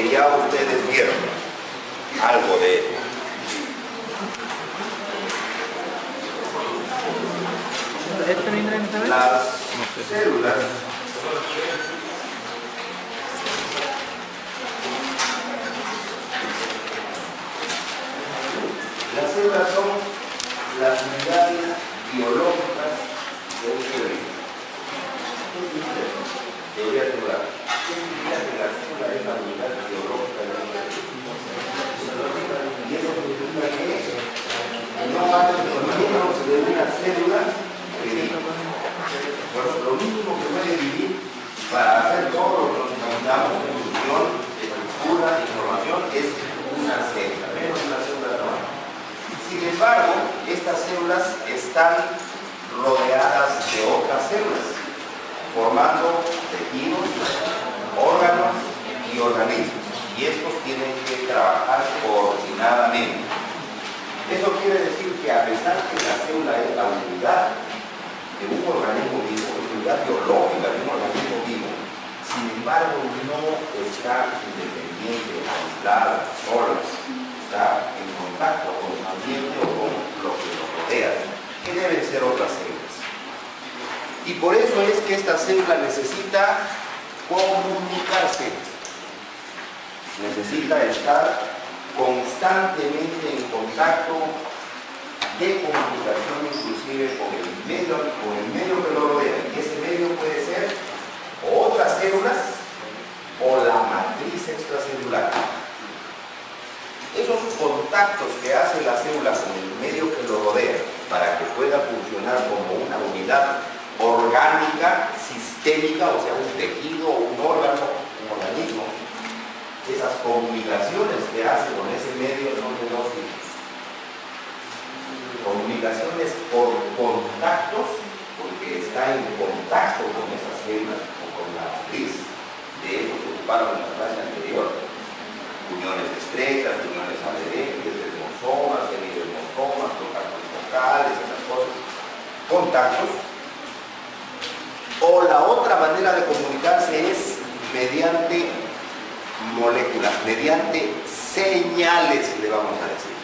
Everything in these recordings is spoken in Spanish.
que ya ustedes vieron algo de ello. Las células son las unidades biológicas de un ser vivo. Teoría celular. ¿Qué significa que la célula es la unidad biológica de un ser vivo? Y eso significa que no hay menos de una célula que vive. Pues lo mínimo que puede vivir para hacer todo lo que necesitamos de función, estructura, información, es una célula, menos una célula normal. Sin embargo, estas células están rodeadas de otras células, formando tejidos, órganos y organismos. Y estos tienen que trabajar coordinadamente. Eso quiere decir que a pesar que la célula es la unidad de un organismo vivo, unidad biológica de un organismo vivo, sin embargo no está independiente, aislada, sola, está en contacto con el ambiente o con lo que nos rodea, que deben ser otras células. Y por eso es que esta célula necesita comunicarse, necesita estar constantemente en contacto de comunicación, inclusive con el medio que lo rodea. Y ese medio puede ser otras células o la matriz extracelular. Esos contactos que hace la célula con el medio que lo rodea para que pueda funcionar como una unidad orgánica, sistémica, o sea, un tejido, un órgano, un organismo, esas comunicaciones que hace con ese medio son de dos tipos. Comunicaciones por contactos, porque está en contacto con esas células o con la matriz. De eso se ocuparon en la clase anterior. Uniones estrechas, uniones adherentes, desmosomas, semidesmosomas, contactos focales, esas cosas. Contactos. O la otra manera de comunicarse es mediante moléculas, mediante señales, le vamos a decir.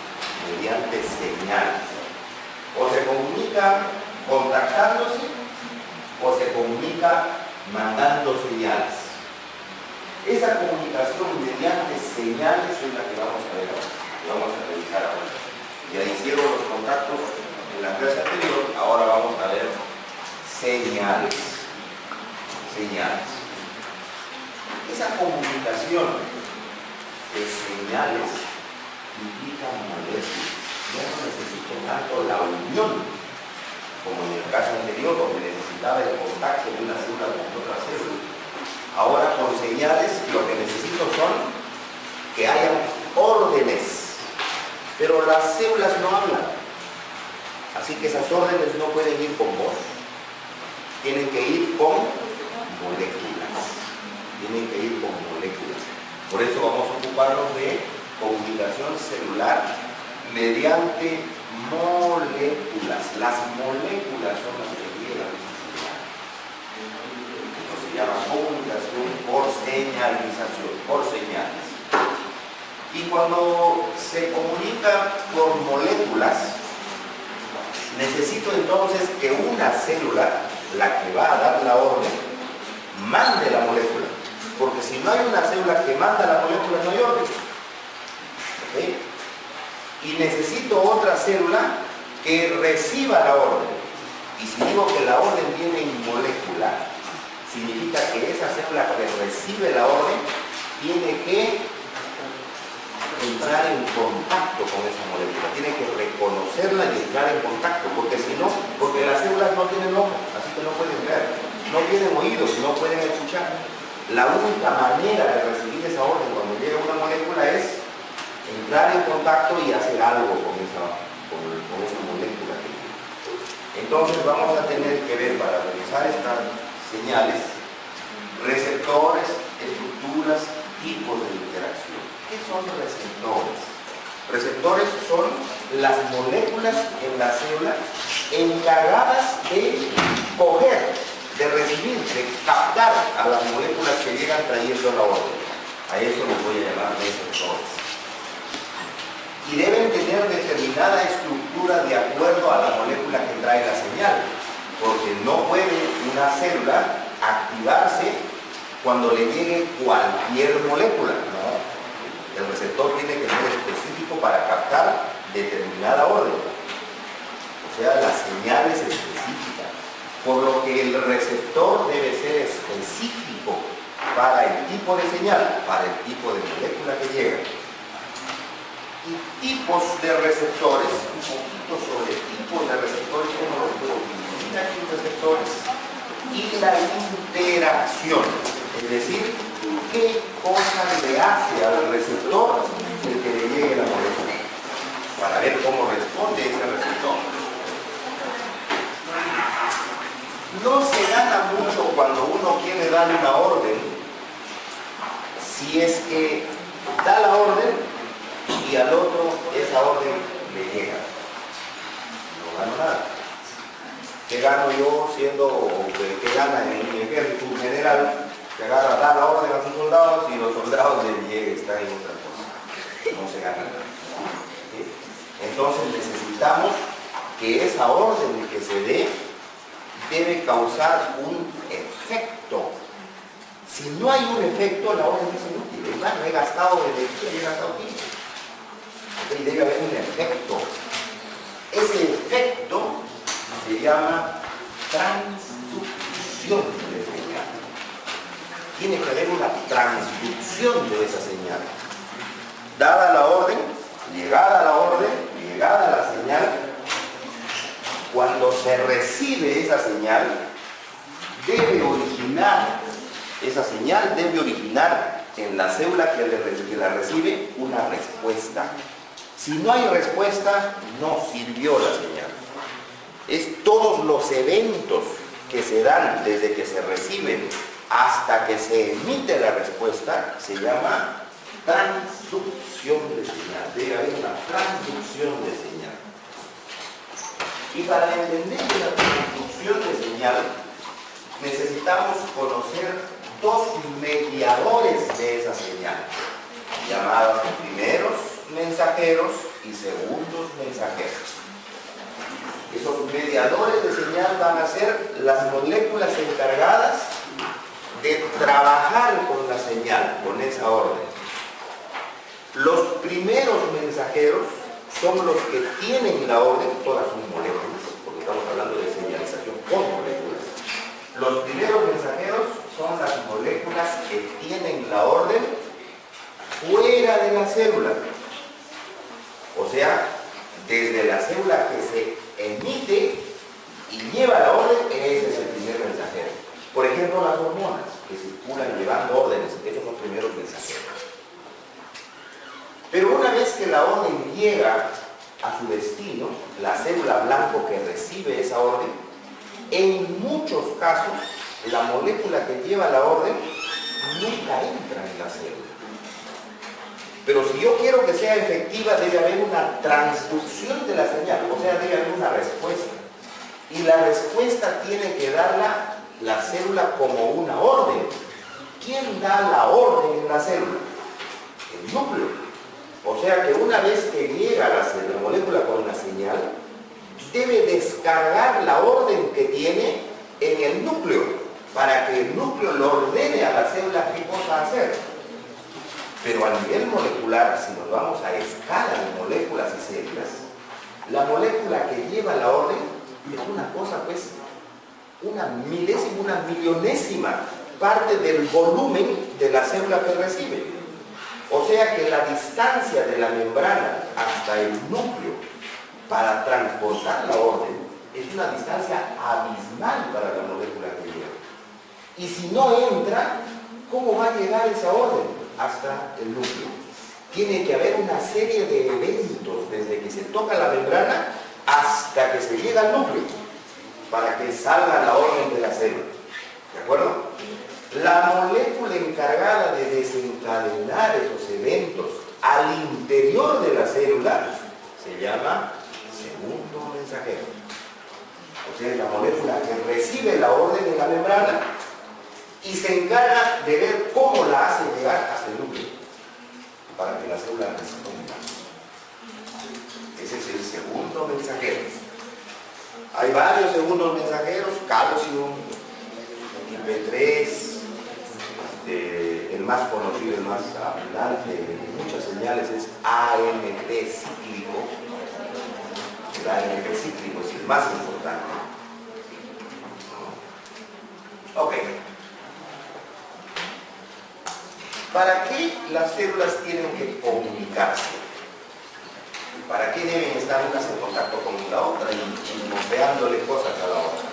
Mediante señales. O se comunica contactándose o se comunica mandando señales. Esa comunicación mediante señales es la que vamos a ver ahora, que vamos a revisar ahora. Ya hicieron los contactos en la clase anterior, ahora vamos a ver señales. Señales. Esa comunicación de señales implica moléculas. Ya no necesito tanto la unión como en el caso anterior, donde necesitaba el contacto de una célula con otra célula. Ahora con señales lo que necesito son que haya órdenes, pero las células no hablan, así que esas órdenes no pueden ir con voz, tienen que ir con moléculas, por eso vamos a ocuparnos de comunicación celular mediante moléculas. Las moléculas son las que llevan esto se llama comunicación por señalización, por señales. Y cuando se comunica por moléculas, necesito entonces que una célula, la que va a dar la orden, mande la molécula, porque si no hay una célula que manda la molécula no hay orden. ¿Okay? Y necesito otra célula que reciba la orden. Y si digo que la orden viene molecular, significa que esa célula que recibe la orden tiene que entrar en contacto con esa molécula, tiene que reconocerla y entrar en contacto, porque si no, porque las células no tienen ojos, así que no pueden ver, no tienen oídos, no pueden escuchar. La única manera de recibir esa orden cuando llega una molécula es entrar en contacto y hacer algo con esa molécula que tiene. Entonces vamos a tener que ver, para revisar estas señales, receptores, estructuras, tipos de interacción. ¿Qué son receptores? Receptores son las moléculas en la célula encargadas de coger, de recibir, de captar a las moléculas que llegan trayendo la orden. A eso les voy a llamar receptores. Y deben tener determinada estructura de acuerdo a la molécula que trae la señal, porque no puede una célula activarse cuando le llegue cualquier molécula, ¿no? El receptor tiene que ser específico para captar determinada orden, o sea, la señal es específica, por lo que el receptor debe ser específico para el tipo de señal, para el tipo de molécula que llega. Y tipos de receptores, un poquito sobre tipos de receptores, cómo los puedo dividir aquí los receptores, y la interacción, es decir, qué cosa le hace al receptor el que le llegue la molécula, para ver cómo responde ese receptor. No se gana mucho cuando uno quiere dar una orden, si es que da la orden y al otro esa orden le llega. No gano nada. ¿Qué gano yo siendo, o qué gana en mi ejército un general que agarra, da la orden a sus soldados y los soldados le lleguen, están en otra cosa? No se gana nada. ¿Sí? Entonces necesitamos que esa orden que se dé debe causar un efecto. Si no hay un efecto, la orden es inútil. No he gastado energía, he gastado tiempo. Y debe haber un efecto. Ese efecto se llama transducción de señal. Tiene que haber una transducción de esa señal. Dada la orden, llegada la orden, llegada la señal, cuando se recibe esa señal, esa señal debe originar en la célula que la recibe una respuesta. Si no hay respuesta, no sirvió la señal. Es todos los eventos que se dan desde que se reciben hasta que se emite la respuesta, se llama transducción de señal. Debe haber una transducción de señal. Y para entender la transducción de señal, necesitamos conocer dos mediadores de esa señal, llamados primeros mensajeros y segundos mensajeros. Esos mediadores de señal van a ser las moléculas encargadas de trabajar con la señal, con esa orden. Los primeros mensajeros son los que tienen la orden, todas sus moléculas, porque estamos hablando de señalización con moléculas. Los primeros mensajeros son las moléculas que tienen la orden fuera de la célula. O sea, desde la célula que se emite y lleva la orden, ese es el primer mensajero. Por ejemplo, las hormonas que circulan llevando órdenes, esos son los primeros mensajeros. Pero una vez que la orden llega a su destino, la célula blanco que recibe esa orden, en muchos casos, la molécula que lleva la orden nunca entra en la célula. Pero si yo quiero que sea efectiva, debe haber una transducción de la señal, o sea, debe haber una respuesta. Y la respuesta tiene que darla la célula como una orden. ¿Quién da la orden en la célula? El núcleo. O sea que una vez que llega la molécula con la señal, debe descargar la orden que tiene en el núcleo, para que el núcleo lo ordene a la célula qué cosa hacer. Pero a nivel molecular, si nos vamos a escala de moléculas y células, la molécula que lleva la orden es una cosa, pues, una milésima, una millonésima parte del volumen de la célula que recibe. O sea que la distancia de la membrana hasta el núcleo para transportar la orden es una distancia abismal para la molécula que llega. Y si no entra, ¿cómo va a llegar esa orden hasta el núcleo? Tiene que haber una serie de eventos desde que se toca la membrana hasta que se llega al núcleo para que salga la orden de la célula. ¿De acuerdo? La molécula encargada de desencadenar esos eventos al interior de la célula se llama segundo mensajero. O sea, es la molécula que recibe la orden en la membrana y se encarga de ver cómo la hace llegar hasta el núcleo para que la célula responda. Ese es el segundo mensajero. Hay varios segundos mensajeros: calcio, IP3, el más conocido, el más abundante de muchas señales es AMP cíclico. El AMP cíclico es el más importante. Ok. ¿Para qué las células tienen que comunicarse? ¿Para qué deben estar unas en contacto con la otra y chismoseándole cosas a la otra?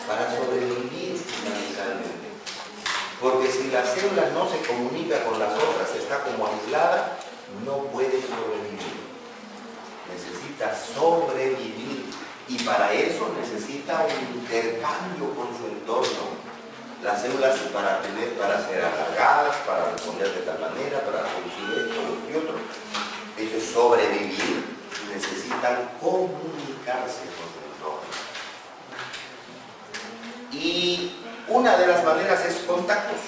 Para sobrevivir fundamentalmente. Porque si la célula no se comunica con las otras, está como aislada, no puede sobrevivir. Necesita sobrevivir y para eso necesita un intercambio con su entorno. Las células para ser alargadas, para responder de tal manera, para producir esto y otro. Eso es sobrevivir. Necesitan comunicarse con su entorno. Y una de las maneras es contactos,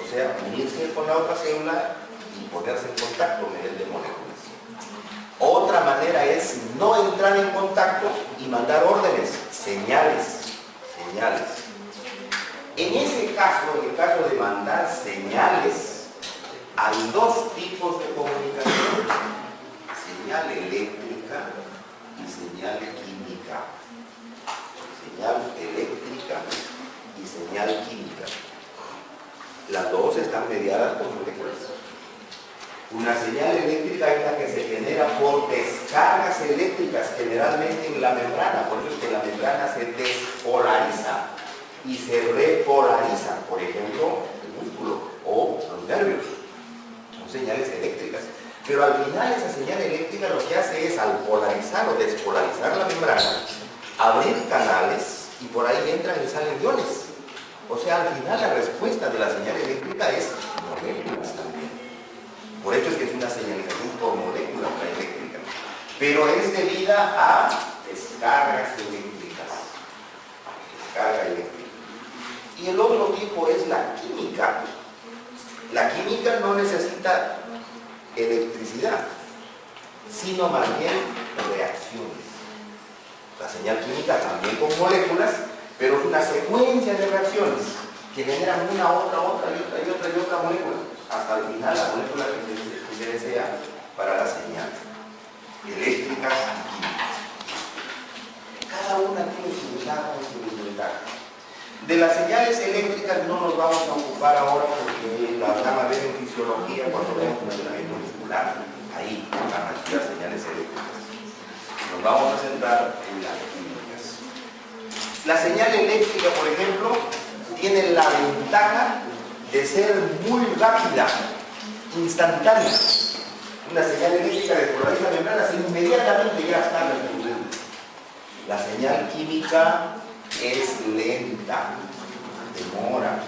o sea, unirse con la otra célula y ponerse en contacto mediante moléculas. Otra manera es no entrar en contacto y mandar órdenes, señales. En ese caso, en el caso de mandar señales, hay dos tipos de comunicación: señal eléctrica y señal química. Señal eléctrica y señal química. Las dos están mediadas por moléculas. Una señal eléctrica es la que se genera por descargas eléctricas, generalmente en la membrana. Por eso es que la membrana se despolariza y se repolariza, por ejemplo, el músculo o los nervios. Son señales eléctricas. Pero al final esa señal eléctrica lo que hace es, al polarizar o despolarizar la membrana, abrir canales y por ahí entran y salen iones. O sea, al final la respuesta de la señal eléctrica es moléculas también. Por eso es que es una señalización por moléculas la eléctrica. Pero es debida a descargas eléctricas. Descarga eléctrica. Y el otro tipo es la química. La química no necesita electricidad, sino más bien reacciones. La señal química también con moléculas, pero es una secuencia de reacciones que generan una, otra y otra molécula, hasta el final la molécula que se desea para la señal. Eléctricas y químicas. Cada una tiene su ventaja y su desventaja. De las señales eléctricas no nos vamos a ocupar ahora porque las van a ver en fisiología cuando vean funcionamiento muscular. Ahí van a estudiar señales eléctricas. Nos vamos a centrar en las químicas. La señal eléctrica, por ejemplo, tiene la ventaja de ser muy rápida, instantánea. Una señal eléctrica despolariza membranas e inmediatamente ya está respondiendo. La señal química es lenta, demora.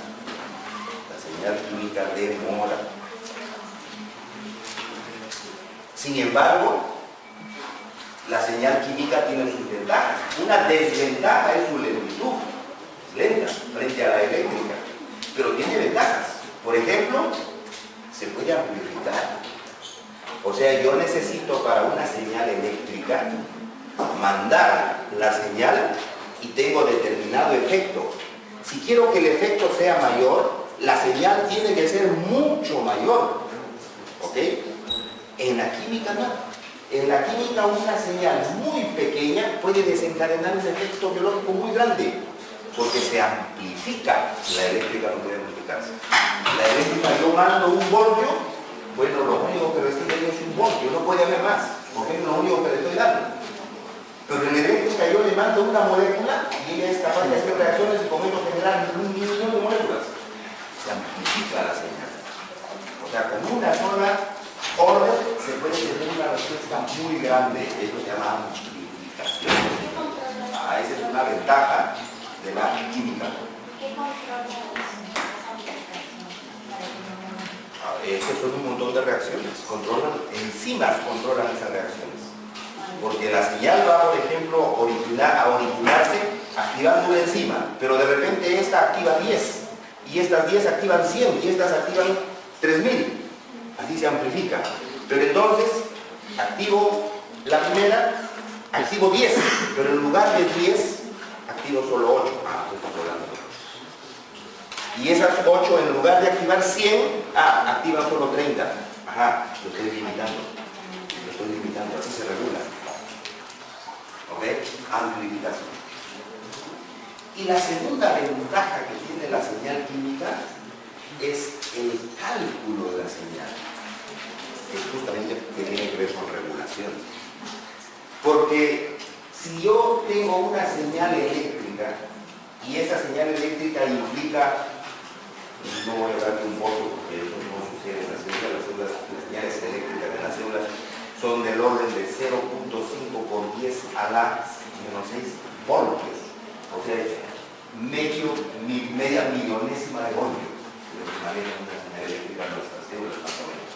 La señal química demora. Sin embargo, la señal química tiene sus ventajas. Una desventaja es su lentitud. Es lenta frente a la eléctrica, pero tiene ventajas. Por ejemplo, se puede amplificar. O sea, yo necesito para una señal eléctrica mandar la señal y tengo determinado efecto. Si quiero que el efecto sea mayor, la señal tiene que ser mucho mayor. ¿Ok? En la química no. En la química una señal muy pequeña puede desencadenar un efecto biológico muy grande, porque se amplifica. La eléctrica no puede amplificarse. La eléctrica, yo mando un voltio, bueno, lo único que recibe es un voltio, no puede haber más, porque es lo único que le estoy dando. Pero en la eléctrica yo le mando una molécula y ella es capaz de hacer reacciones y con eso generar 1 millón de moléculas. Se amplifica la señal. O sea, con una sola orden se puede tener una respuesta muy grande. Eso se llama amplificación. Esa es una ventaja de la química. ¿Qué controla esas amplificaciones? Estos son un montón de reacciones. Enzimas controlan esas reacciones. Porque la señal va, por ejemplo, a originarse activando una enzima, pero de repente esta activa 10, y estas 10 activan 100, y estas activan 3000. Así se amplifica. Pero entonces, activo la primera, activo 10, pero en lugar de 10, activo solo 8. Estoy hablando. Y esas 8, en lugar de activar 100, activan solo 30. Lo estoy limitando. Así se regula. ¿Ok? Amplificación. Y la segunda ventaja que tiene la señal química es el cálculo de la señal. Es justamente que tiene que ver con regulación. Porque si yo tengo una señal eléctrica y esa señal eléctrica implica, no voy a darte un voto porque eso no sucede en las células, las señales eléctricas de las células son del orden de 0.5 por 10 a la menos 6 voltios. O sea, media millonésima de voltios. Lo que maneja una señal eléctrica en nuestras células, más o menos.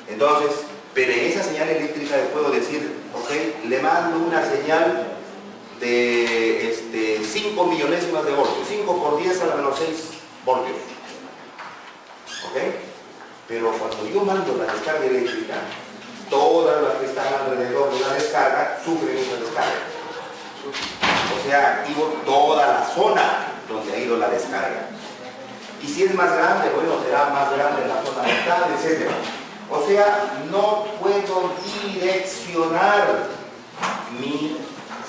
Entonces, pero en esa señal eléctrica le puedo decir, ok, le mando una señal de 5 millonésimas de voltios, 5 por 10 a la menos 6 voltios. ¿Ok? Pero cuando yo mando la descarga eléctrica, todas las que están alrededor de la descarga sufren esa descarga. O sea, activo toda la zona donde ha ido la descarga. Y si es más grande, bueno, será más grande la zona mental, etc. O sea, no puedo direccionar mi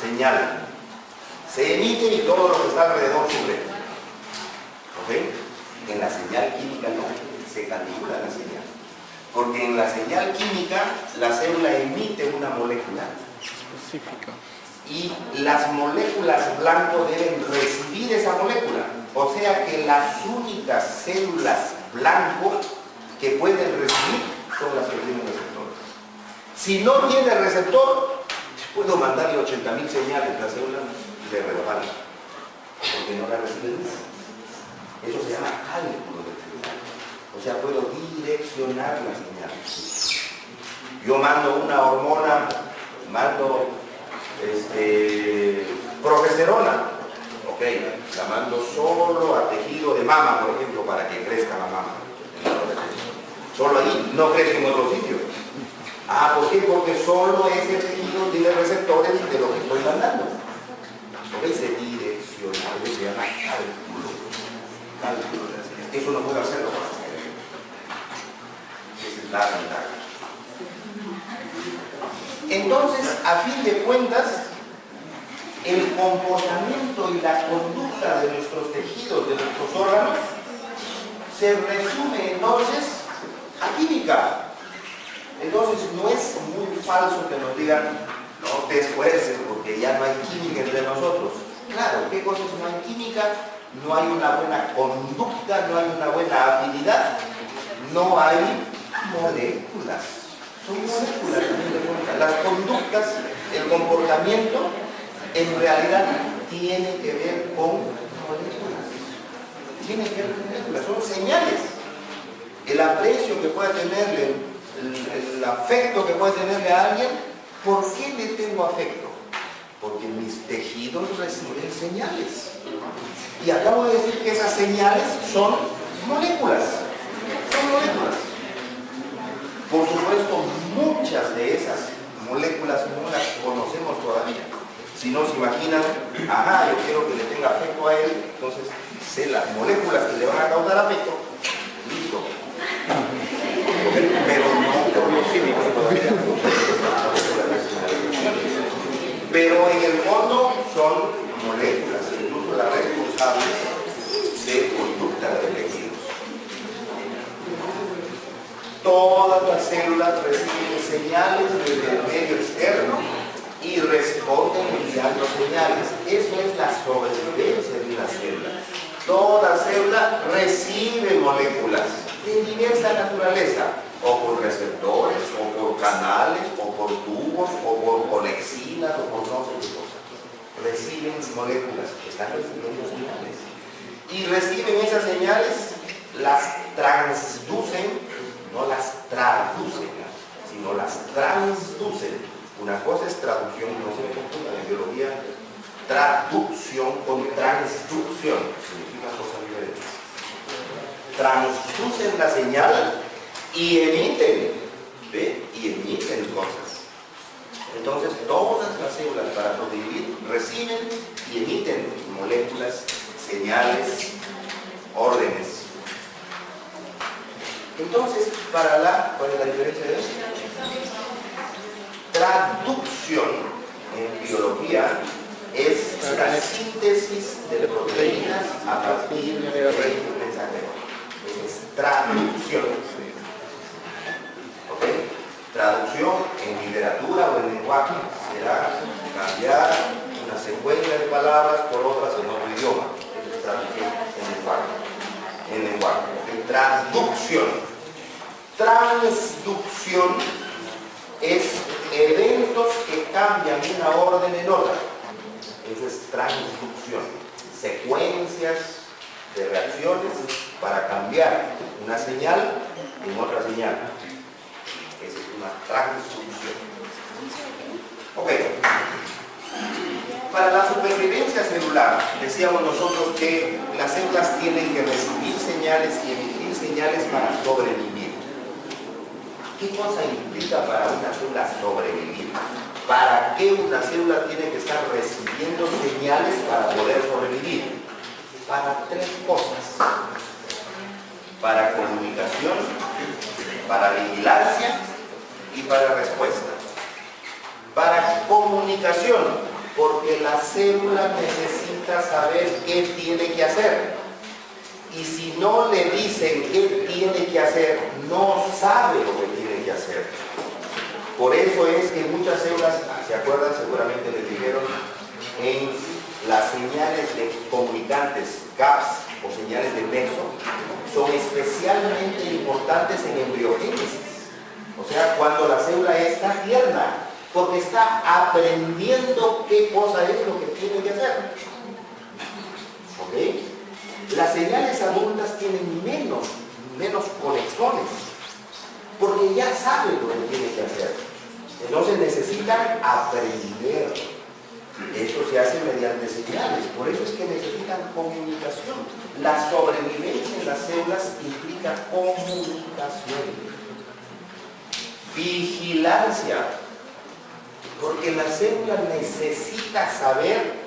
señal. Se emite y todo lo que está alrededor sufre. ¿Ok? En la señal química no, se calcula la señal. Porque en la señal química la célula emite una molécula específica. Y las moléculas blanco deben recibir esa molécula. O sea que las únicas células blanco que pueden recibir son las que tienen receptor. Si no tiene receptor, puedo mandarle 80.000 señales, la célula le rebala, porque no la recibe nunca. Eso se llama cálculo de señal. O sea, puedo direccionar la señal. Yo mando una hormona, mando progesterona. Ok, la mando solo a tejido de mama, por ejemplo, para que crezca la mama. Solo ahí, no crece en otro sitio. ¿Por qué? Porque solo ese tejido tiene receptores de lo que estoy mandando. ¿Ok? Se direcciona, eso se llama cálculo. Cálculo de la señal. Eso no puedo hacerlo con la señal. Esa es la ventaja. Entonces, a fin de cuentas, el comportamiento y la conducta de nuestros tejidos, de nuestros órganos, se resume entonces a química. Entonces no es muy falso que nos digan, no te esfuerces porque ya no hay química entre nosotros. Claro, ¿qué cosas no hay química? No hay una buena conducta, no hay una buena afinidad, no hay moléculas. Son moléculas, las conductas, el comportamiento, en realidad tiene que ver con moléculas. Tiene que ver con moléculas, son señales. El aprecio que pueda tenerle, el afecto que pueda tenerle a alguien, ¿por qué le tengo afecto? Porque mis tejidos reciben señales. Y acabo de decir que esas señales son moléculas. Son moléculas. Por supuesto, muchas de esas moléculas no las conocemos todavía. Si no se imaginan, yo quiero que le tenga afecto a él, entonces sé las moléculas que le van a causar afecto, listo. Pero no por los químicos todavía. Pero en el fondo son moléculas, incluso las responsables de conducta de tejidos. Todas las células reciben señales desde el medio externo y responden enviando señales. Eso es la sobrevivencia de una célula. Toda célula recibe moléculas de diversa naturaleza, o por receptores, o por canales, o por tubos, o por conexinas, o por no sé qué cosas. Reciben moléculas, están recibiendo señales. Y reciben esas señales, las transducen, no las traducen, sino las transducen. Una cosa es traducción, no se me confunda, en biología traducción con transducción. Significan cosas diferentes. Transducen la señal y emiten, ¿ve? Y emiten cosas. Entonces, todas las células para sobrevivir reciben y emiten moléculas, señales, órdenes. Entonces, ¿cuál es la diferencia de eso? Traducción en biología es la síntesis de proteínas a partir de un mensajero. Es traducción. ¿Ok? Traducción en literatura o en lenguaje será cambiar una secuencia de palabras por otras en otro idioma. Eso es traducción en lenguaje. ¿Ok? Traducción. Transducción es eventos que cambian una orden en otra. Eso es transducción. Secuencias de reacciones para cambiar una señal en otra señal. Esa es una transducción. Ok. Para la supervivencia celular, decíamos nosotros que las células tienen que recibir señales y emitir señales para sobrevivir. ¿Qué cosa implica para una célula sobrevivir? ¿Para qué una célula tiene que estar recibiendo señales para poder sobrevivir? Para tres cosas. Para comunicación, para vigilancia y para respuesta. Para comunicación, porque la célula necesita saber qué tiene que hacer. Y si no le dicen qué tiene que hacer, no sabe lo que tiene que hacer. Por eso es que muchas células, ¿se acuerdan? Seguramente les dijeron, en las señales de comunicantes, GAPs o señales de nexo, son especialmente importantes en embriogénesis. O sea, cuando la célula está tierna, porque está aprendiendo qué cosa es lo que tiene que hacer. ¿Ok? Las señales adultas tienen menos conexiones, porque ya saben lo que tienen que hacer. Entonces necesitan aprender. Esto se hace mediante señales, por eso es que necesitan comunicación. La sobrevivencia en las células implica comunicación. Vigilancia, porque la célula necesita saber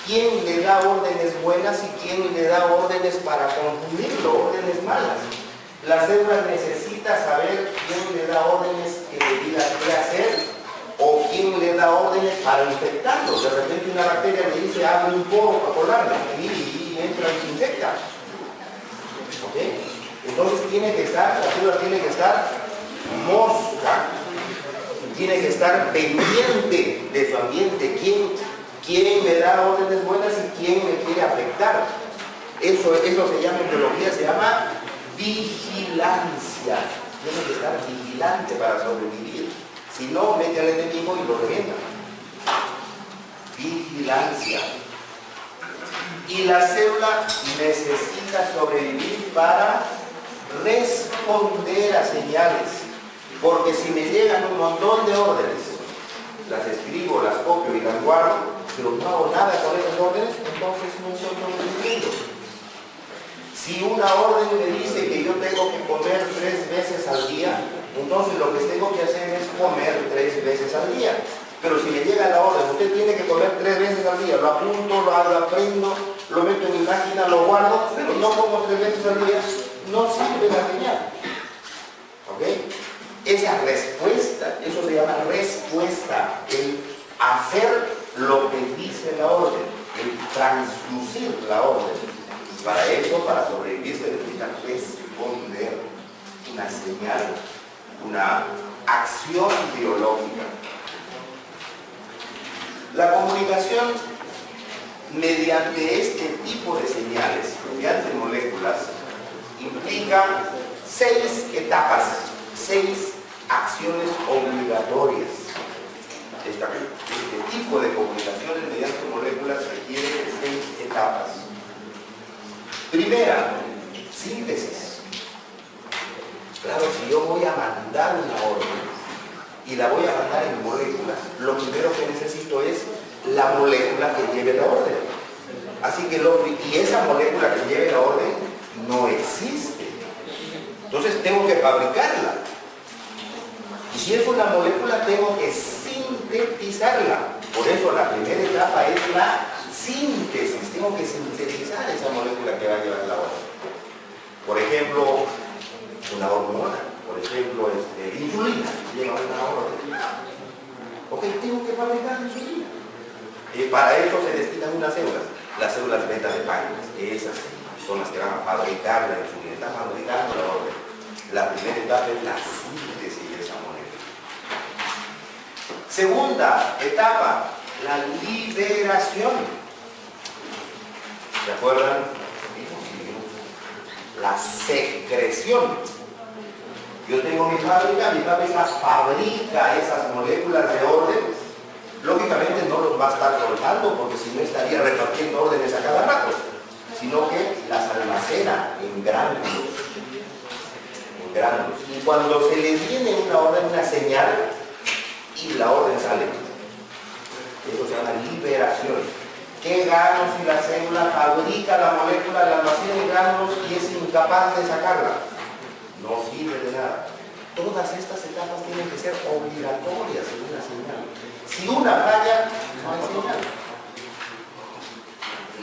quién le da órdenes buenas y quién le da órdenes para confundirlo, órdenes malas. La célula necesita saber quién le da órdenes que le diga qué hacer o quién le da órdenes para infectarlo. De repente una bacteria le dice abre un poro para colarla y entra y se infecta. ¿Ok? Entonces la célula tiene que estar mosca, tiene que estar pendiente de su ambiente, quién le da órdenes buenas y quién le quiere afectar. Eso se llama en biología, se llama vigilancia. Tiene que estar vigilante para sobrevivir. Si no, mete al enemigo y lo revienta. Vigilancia. Y la célula necesita sobrevivir para responder a señales. Porque si me llegan un montón de órdenes, las escribo, las copio y las guardo, pero no hago nada con esas órdenes, entonces no soy sobreviviendo. Si una orden me dice que yo tengo que comer 3 veces al día, entonces lo que tengo que hacer es comer 3 veces al día. Pero si me llega la orden, usted tiene que comer 3 veces al día, lo apunto, lo aprendo, lo meto en mi máquina, lo guardo, pero no como 3 veces al día, no sirve la señal. ¿Ok? Esa respuesta, eso se llama respuesta, el hacer lo que dice la orden, el transducir la orden. Para eso, para sobrevivir, se necesita responder una señal, una acción biológica. La comunicación mediante este tipo de señales, mediante moléculas, implica 6 etapas, 6 acciones obligatorias. Este tipo de comunicaciones mediante moléculas requiere 6 etapas. Primera, síntesis. Claro, si yo voy a mandar una orden y la voy a mandar en moléculas, lo primero que necesito es la molécula que lleve la orden. Así que y esa molécula que lleve la orden no existe. Entonces tengo que fabricarla. Y si es una molécula, tengo que sintetizarla. Por eso la primera etapa es la síntesis. Tengo que sintetizar esa molécula que va a llevar la orden. Por ejemplo, una hormona. Por ejemplo, insulina lleva una orden. Ok, tengo que fabricar insulina. Para eso se destinan unas células. Las células beta de páginas. Esas son las que van a fabricar la insulina. Están fabricando la orden. La primera etapa es la síntesis de esa molécula. Segunda etapa, la liberación. ¿Se acuerdan? La secreción. Yo tengo mi fábrica fabrica esas moléculas de orden. Lógicamente no los va a estar soltando porque si no estaría repartiendo órdenes a cada rato, sino que las almacena en gránulos. Y cuando se le viene una orden, una señal, y la orden sale. Eso se llama liberación. ¿Qué gano si la célula fabrica la molécula, la almacena en gránulos y es incapaz de sacarla? No sirve de nada. Todas estas etapas tienen que ser obligatorias en una señal. Si una falla, no hay señal.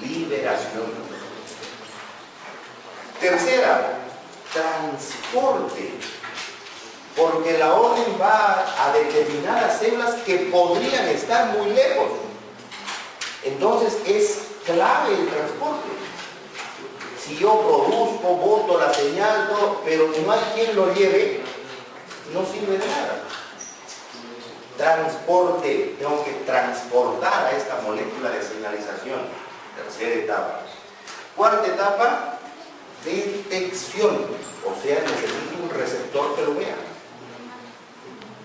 Liberación. Tercera, transporte. Porque la orden va a determinadas células que podrían estar muy lejos. Entonces es clave el transporte. Si yo produzco, boto la señal, todo, pero no hay quien lo lleve, no sirve de nada. Transporte, tengo que transportar a esta molécula de señalización. Tercera etapa. Cuarta etapa, detección. O sea, necesito un receptor que lo vea.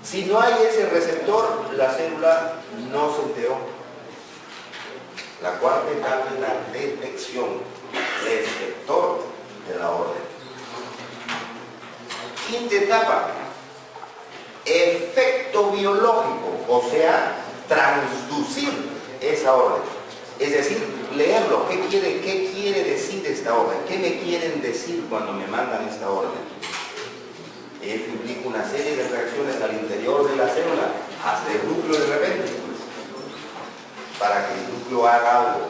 Si no hay ese receptor, la célula no se enteró. La cuarta etapa es la detección, receptor de la orden. Quinta etapa, efecto biológico, o sea, transducir esa orden. Es decir, leerlo. ¿Qué quiere decir esta orden? ¿Qué me quieren decir cuando me mandan esta orden? Esto implica una serie de reacciones al interior de la célula, hasta el núcleo de repente, para que el núcleo haga algo.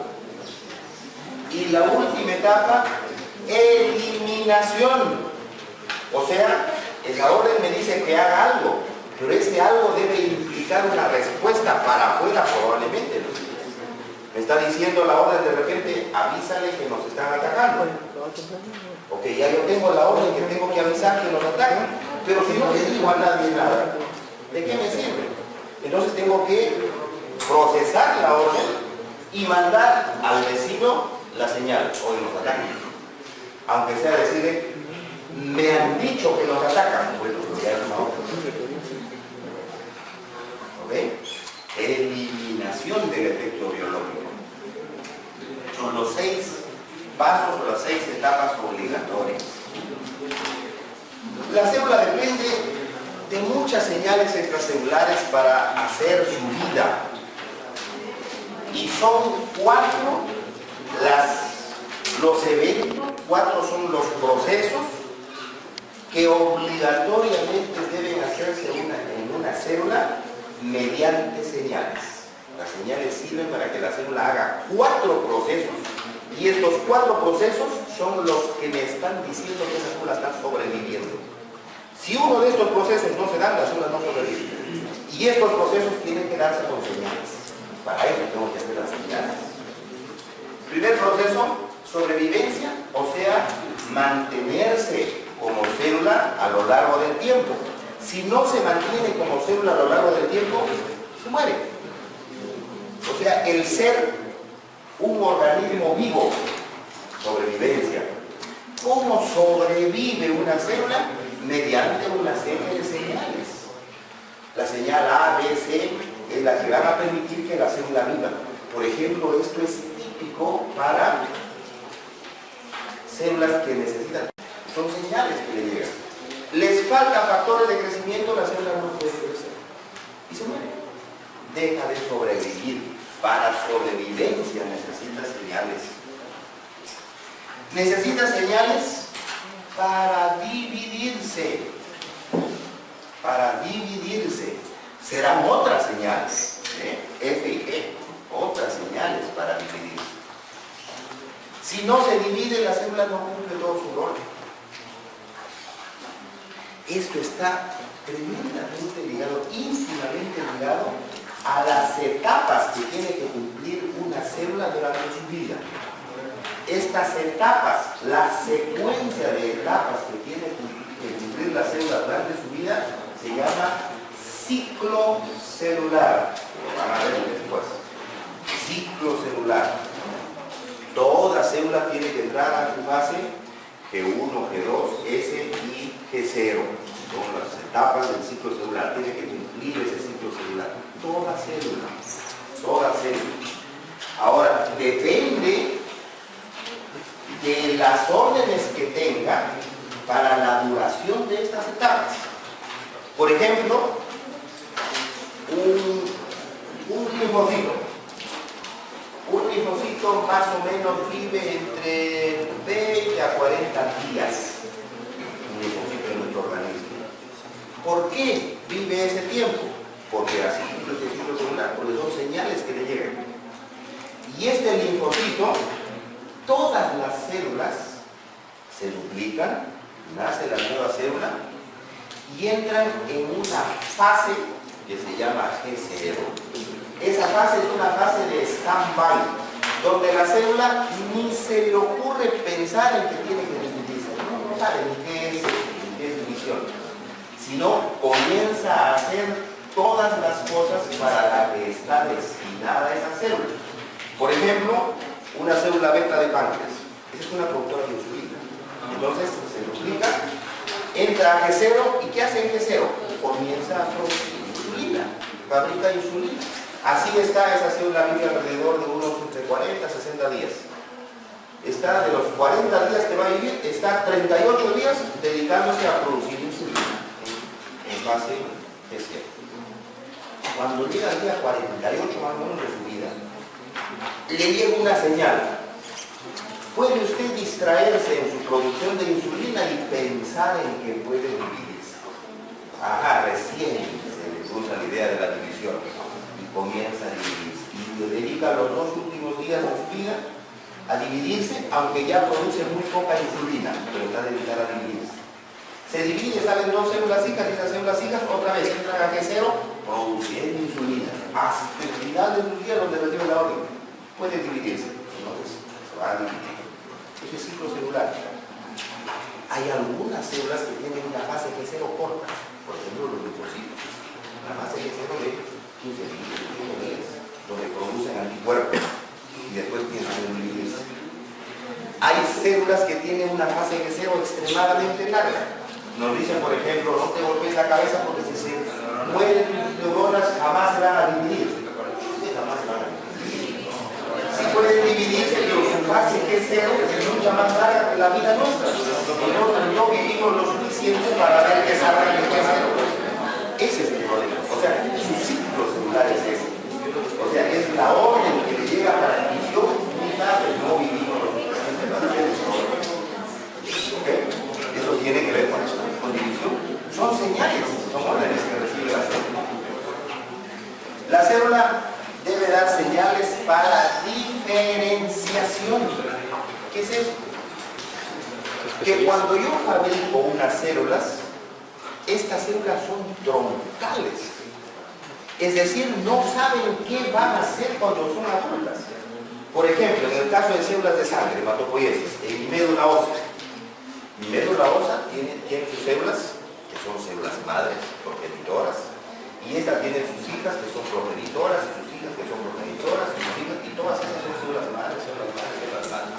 Y la última etapa, eliminación. O sea, la orden me dice que haga algo, pero ese algo debe implicar una respuesta para afuera probablemente, ¿no? Me está diciendo la orden de repente, avísale que nos están atacando. Ok, ya yo tengo la orden que tengo que avisar que nos atacan, pero si no le digo a nadie nada, ¿de qué me sirve? Entonces tengo que procesar la orden y mandar al vecino la señal, hoy nos atacan. Aunque sea decirle, me han dicho que nos atacan, bueno, ya es una orden. ¿Ok? Eliminación del efecto biológico. Son los 6 pasos o las 6 etapas obligatorias. La célula depende de muchas señales extracelulares para hacer su vida. Y son 4 los eventos, 4 son los procesos que obligatoriamente deben hacerse en una célula mediante señales. Las señales sirven para que la célula haga 4 procesos. Y estos 4 procesos son los que me están diciendo que esa célula está sobreviviendo. Si uno de estos procesos no se da, la célula no sobrevive. Y estos procesos tienen que darse con señales. Para eso tengo que hacer las señales. Primer proceso, sobrevivencia, o sea, mantenerse como célula a lo largo del tiempo. Si no se mantiene como célula a lo largo del tiempo, se muere. O sea, el ser un organismo vivo, sobrevivencia. ¿Cómo sobrevive una célula? Mediante una serie de señales. La señal A, B, C es la que van a permitir que la célula viva. Por ejemplo, esto es típico para células que necesitan. Son señales que le llegan. Les faltan factores de crecimiento, la célula no puede crecer. Y se muere. Deja de sobrevivir. Para sobrevivencia necesita señales. Necesita señales para dividirse. Para dividirse. Serán otras señales. F y G. Otras señales para dividirse. Si no se divide, la célula no cumple todo su rol. Esto está tremendamente ligado, íntimamente ligado a las etapas que tiene que cumplir una célula durante su vida. Estas etapas, la secuencia de etapas que tiene que cumplir la célula durante su vida, se llama ciclo celular. Lo van a ver después. Ciclo celular. Toda célula tiene que entrar a su fase G1, G2, S y G0. Son las etapas del ciclo celular. Tiene que cumplir ese ciclo celular. Toda célula. Toda célula. Ahora, depende de las órdenes que tenga para la duración de estas etapas. Por ejemplo, un linfocito. Un linfocito más o menos vive entre 20 a 40 días. Un linfocito en nuestro organismo. ¿Por qué vive ese tiempo? Porque así es el ciclo celular, porque son señales que le llegan. Y este linfocito, todas las células se duplican, nace la nueva célula y entran en una fase que se llama G0. Esa fase es una fase de stand-by, donde la célula ni se le ocurre pensar en que tiene que dividirse. No sabe ni qué es división, sino comienza a hacer todas las cosas para la que está destinada esa célula. Por ejemplo, una célula beta de páncreas. Esa es una productora de insulina. Entonces se duplica, entra a G0 y ¿qué hace en G0? Comienza a producir insulina, fabrica insulina. Así está esa célula, vive alrededor de unos entre 40 a 60 días. Está de los 40 días que va a vivir, está 38 días dedicándose a producir insulina en fase G0. Cuando llega el día 48 más o menos de su vida, le llega una señal. Puede usted distraerse en su producción de insulina y pensar en que puede dividirse. Ajá, recién se le cruza la idea de la división y comienza a dividirse. Y le dedica los 2 últimos días de su vida a dividirse, aunque ya produce muy poca insulina, pero está dedicada a dividirse. Se divide, salen 2 células hijas y esas células hijas otra vez entran a G0 produciendo insulina. Hasta el final de sus días donde recibe la orden. Puede dividirse. Entonces se va a dividir. Ese es ciclo celular. Hay algunas células que tienen una fase G0 corta. Por ejemplo, los linfocitos. La fase G0 de 15 días, donde producen anticuerpos y después tienen que dividirse. Hay células que tienen una fase G0 extremadamente larga. Nos dicen, por ejemplo, no te golpees la cabeza porque si se mueren neuronas jamás se van a dividir. Jamás se van a dividir. Sí pueden dividirse, pero su fase G0 es mucho más larga que la vida nuestra. Nosotros no vivimos lo suficiente para ver que salga de G0. Ese es el problema. O sea, su ciclo celular es ese. O sea, es la orden que le llega a la división muy tarde. No vivimos lo suficiente para ver eso. ¿Ok? Eso tiene que ver con eso, con división. Son señales, son órdenes que recibe la célula. La célula debe dar señales para diferenciación. ¿Qué es eso? Que cuando yo fabrico unas células, estas células son troncales. Es decir, no saben qué van a hacer cuando son adultas. Por ejemplo, en el caso de células de sangre, hematopoiesis, en mi médula ósea. Mi médula ósea tiene sus células, que son células madres, progenitoras, y esta tiene sus hijas, que son progenitoras, y sus hijas, que son progenitoras, y sus hijas, y todas esas son células madres, células madres, células madres.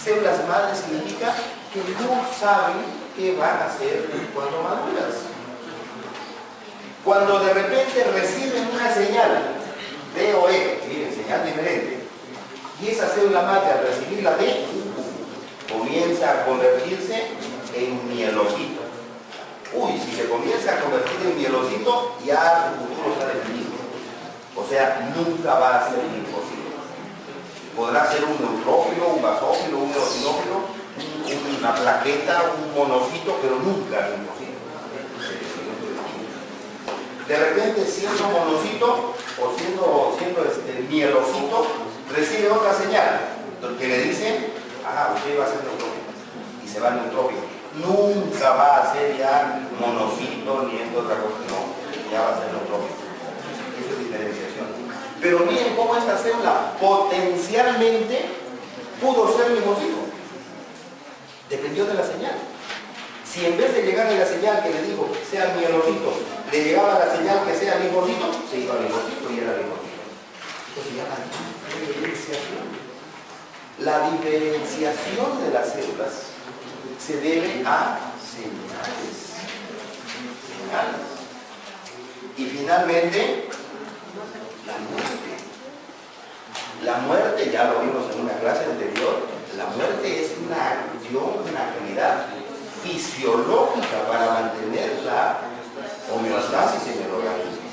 Células madres significa que no saben qué van a hacer cuando maduras. Cuando de repente reciben una señal, D o E, miren, señal diferente, y esa célula madre al recibir la D, comienza a convertirse en mielocito. Uy, si se comienza a convertir en mielocito, ya su futuro está definido. O sea, nunca va a ser imposible. Podrá ser un neutrófilo, un basófilo, un eosinófilo, una plaqueta, un monocito, pero nunca es imposible. De repente, siendo monocito o siendo mielocito, recibe otra señal que le dice, usted va a ser neutrófilo, y se va al neutrófilo. Nunca va a ser ya monocito ni esto otra cosa, no, ya va a ser neutrófilo. Eso es diferenciación. Pero miren cómo esta célula potencialmente pudo ser mimosito. Dependió de la señal. Si en vez de llegar a la señal que le digo sea mielocito, le llegaba la señal que sea limfocito, se iba a limfocito y era limfocito. Esto se llama diferenciación. La diferenciación de las células se debe a señales. Y finalmente, la muerte. La muerte, ya lo vimos en una clase anterior, la muerte es una acción, una actividad fisiológica para mantener la homeostasis en el organismo.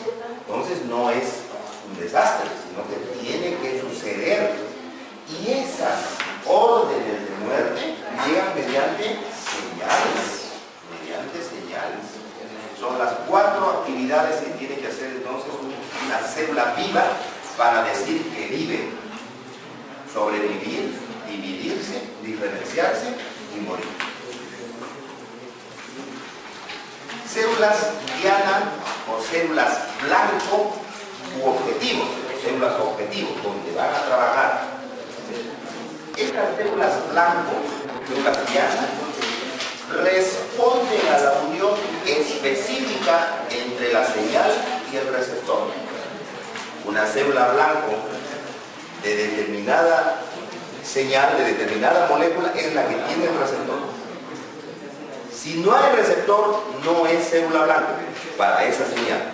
Entonces no es un desastre, sino que tiene que suceder. Y esas órdenes de muerte llegan mediante señales. Son las 4 actividades que tiene que hacer entonces una célula viva para decir que vive: sobrevivir, dividirse, diferenciarse y morir. Células diana o células blanco u objetivos, células objetivos, donde van a trabajar. Estas células blanco, células diana, responden a la unión específica entre la señal y el receptor. Una célula blanco de determinada señal, de determinada molécula, es la que tiene el receptor. Si no hay receptor, no es célula blanco para esa señal.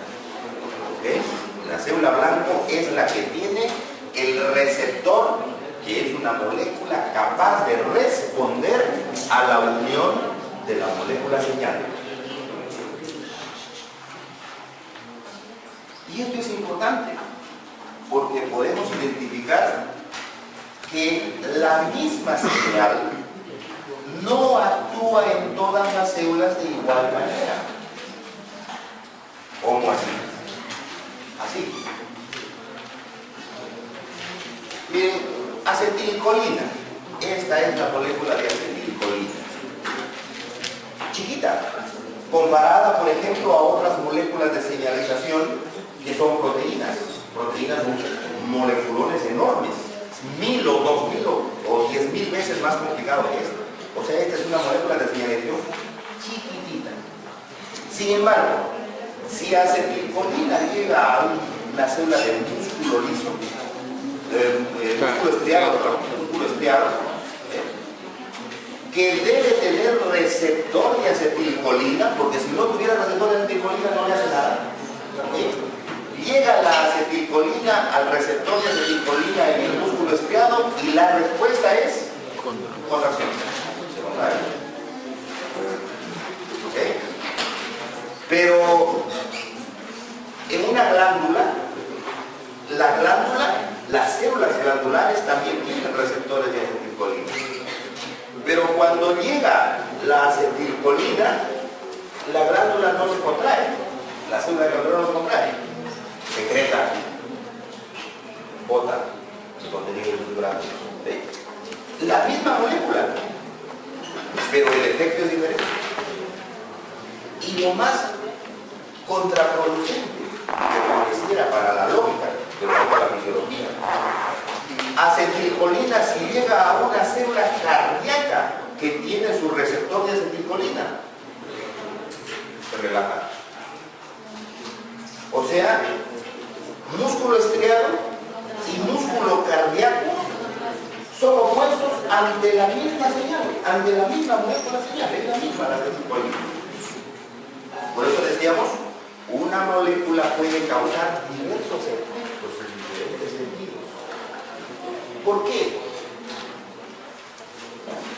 ¿Okay? La célula blanco es la que tiene el receptor, que es una molécula capaz de responder a la unión de la molécula señal. Y esto es importante porque podemos identificar que la misma señal no actúa en todas las células de igual manera. ¿Cómo así? Así. Miren, acetilcolina. Esta es la molécula de acetilcolina. Chiquita, comparada, por ejemplo, a otras moléculas de señalización que son proteínas moleculones enormes, 1000 o 2000 o 10.000 veces más complicado que esto. O sea, esta es una molécula de señalización chiquitita. Sin embargo, si acetilcolina llega a una célula de músculo liso, músculo estriado, que debe tener receptor de acetilcolina, porque si no tuviera receptor de acetilcolina no le hace nada. Llega la acetilcolina al receptor de acetilcolina en el músculo estriado y la respuesta es contracción. ¿Okay? Pero en una glándula, las células glandulares también tienen receptores de acetilcolina. Pero cuando llega la acetilcolina, la glándula no se contrae, la célula glandular no se contrae, secreta, bota el contenido de su glándula. ¿Sí? La misma molécula, pero el efecto es diferente. Y lo más contraproducente que pareciera para la lógica, pero no para la fisiología, acetilcolina, si llega a una célula cardíaca que tiene su receptor de acetilcolina, se relaja. O sea, músculo estriado y músculo cardíaco son opuestos ante la misma señal, ante la misma molécula señal, es la misma la acetilcolina. Por eso decíamos, una molécula puede causar diversos efectos en diferentes sentidos. ¿Por qué?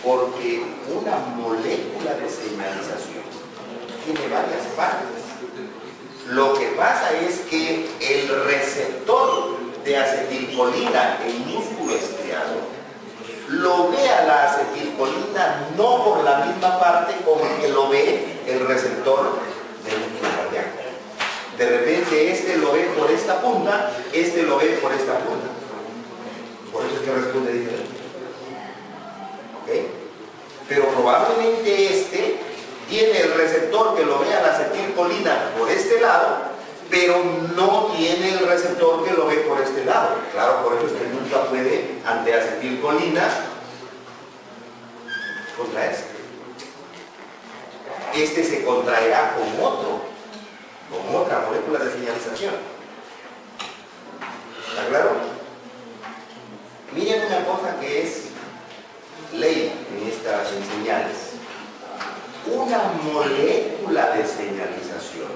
Porque una molécula de señalización tiene varias partes. Lo que pasa es que el receptor de acetilcolina en músculo estriado lo ve a la acetilcolina no por la misma parte como que lo ve el receptor del músculo cardíaco. De repente este lo ve por esta punta, este lo ve por esta punta. Por eso es que responde diferente. ¿Ok? Pero probablemente este tiene el receptor que lo ve a la acetilcolina por este lado, pero no tiene el receptor que lo ve por este lado. Claro, por eso es que nunca puede, ante acetilcolina, contraerse. Este se contraerá con otra molécula de señalización. ¿Está claro? Miren una cosa que es ley en estas señales. Una molécula de señalización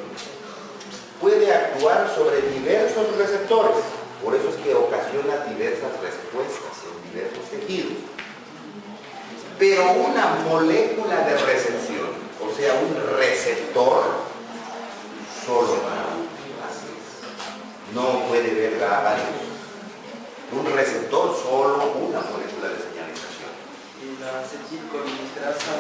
puede actuar sobre diversos receptores, por eso es que ocasiona diversas respuestas en diversos tejidos. Pero una molécula de recepción, o sea, un receptor, solo para una, no puede ver varios. Un receptor, solo una molécula de señalización. Y la acetilcolinesterasa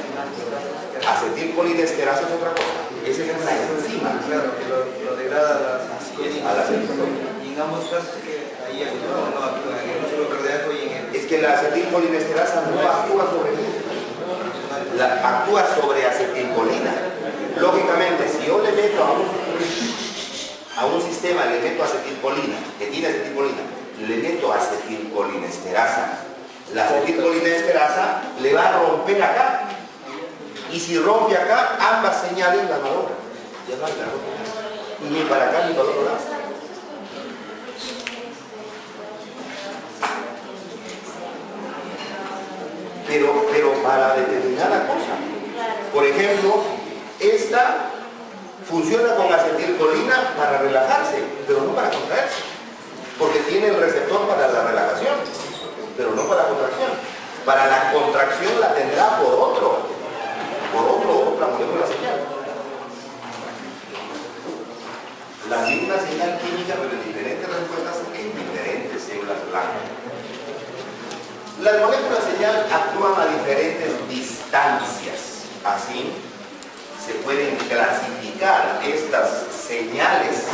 Acetilcolinesterasa es otra cosa. Esa es una enzima. Claro, que lo degrada A la acetilcolina. y en ambos casos que ahí actúa, no actúa en el músculo cardíaco y en el... Es que la acetilcolinesterasa no actúa sobre mí, actúa sobre acetilcolina. Lógicamente, si yo le meto a un sistema, le meto acetilcolina, que tiene acetilcolina, le meto acetilcolinesterasa, la acetilcolinesterasa le va a romper acá, y si rompe acá, ambas señales la malogran. Ya no hay la otra, ni para acá ni para el otro lado. Pero para determinada cosa. Por ejemplo, esta funciona con acetilcolina para relajarse, pero no para contraerse, porque tiene el receptor para la relajación, pero no para la contracción. Para la contracción la tendrá por otra molécula señal. La misma señal química, pero en diferentes respuestas en diferentes células blancas. Las moléculas señal actúan a diferentes distancias. Así se pueden clasificar estas señales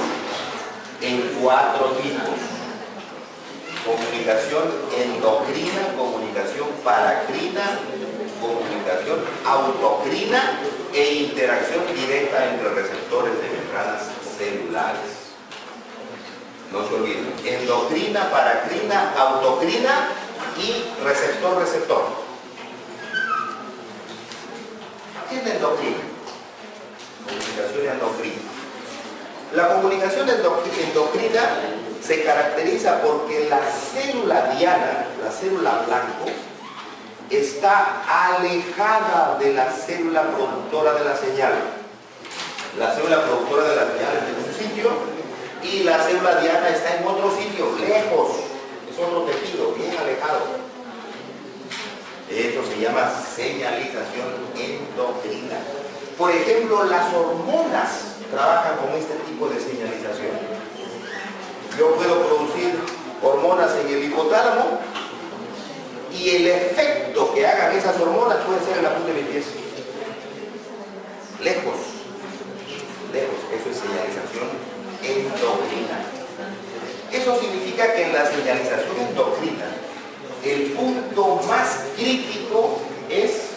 en 4 tipos: comunicación endocrina, comunicación paracrina, comunicación autocrina e interacción directa entre receptores de membranas celulares. No se olviden: endocrina, paracrina, autocrina y receptor-receptor. ¿Qué es la endocrina? Comunicación endocrina. La comunicación endocrina se caracteriza porque la célula diana, la célula blanco, está alejada de la célula productora de la señal. La célula productora de la señal está en un sitio y la célula diana está en otro sitio, lejos. Es otro tejido, bien alejado. Eso se llama señalización endocrina. Por ejemplo, las hormonas trabajan con este tipo de señalización. Yo puedo producir hormonas en el hipotálamo y el efecto que hagan esas hormonas puede ser en la punta de mi pies. Lejos. Eso es señalización endocrina. Eso significa que en la señalización endocrina el punto más crítico es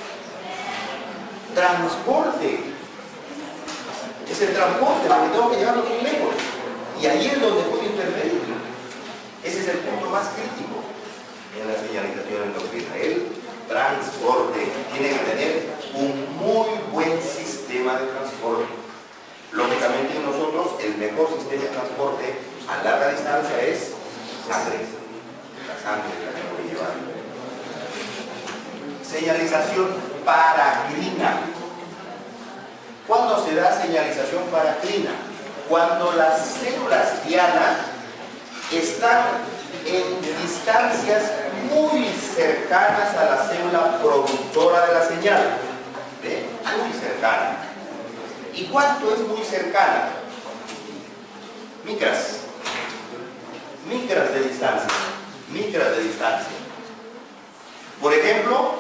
transporte. Es el transporte, porque tengo que llevarlo muy lejos. Y ahí es donde puedo intervenir. Ese es el punto más crítico en la señalización endocrina. El transporte. Tiene que tener un muy buen sistema de transporte. Lógicamente nosotros el mejor sistema de transporte a larga distancia es sangre. La sangre es la que puede llevar. Señalización paracrina. ¿Cuándo se da señalización paracrina? Cuando las células diana están en distancias muy cercanas a la célula productora de la señal. ¿Ve? Muy cercana. ¿Y cuánto es muy cercana? Micras. Micras de distancia. Micras de distancia. Por ejemplo,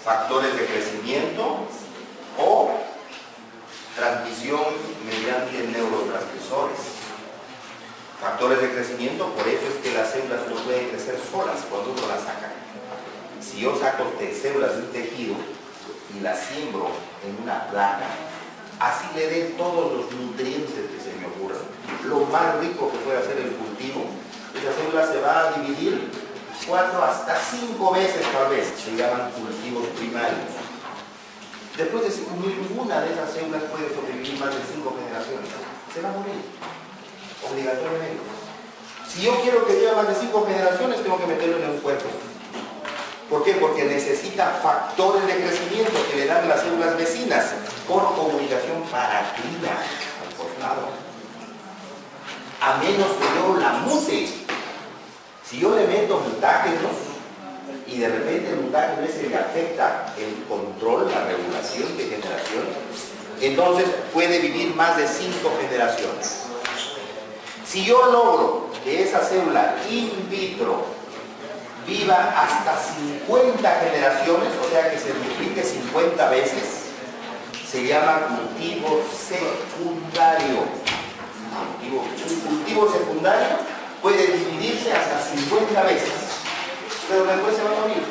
factores de crecimiento o transmisión mediante neurotransmisores. Factores de crecimiento, por eso es que las células no pueden crecer solas cuando uno las saca. Si yo saco células de un tejido y las siembro en una placa, así le den todos los nutrientes que se me ocurran, lo más rico que puede hacer el cultivo, esa célula se va a dividir 4 hasta 5 veces tal vez, se llaman cultivos primarios. Después de ninguna de esas células puede sobrevivir más de 5 generaciones, se va a morir, obligatoriamente. Si yo quiero que viva más de 5 generaciones, tengo que meterlo en un cuerpo. ¿Por qué? Porque necesita factores de crecimiento que le dan las células vecinas por comunicación paracrina al costado. A menos que yo la mute. Si yo le meto mutágenos y de repente el mutágeno ese le afecta el control, la regulación de generación, entonces puede vivir más de 5 generaciones. Si yo logro que esa célula in vitro viva hasta 50 generaciones, o sea que se multiplique 50 veces, se llama cultivo secundario. Un cultivo secundario puede dividirse hasta 50 veces, pero después se va a morir.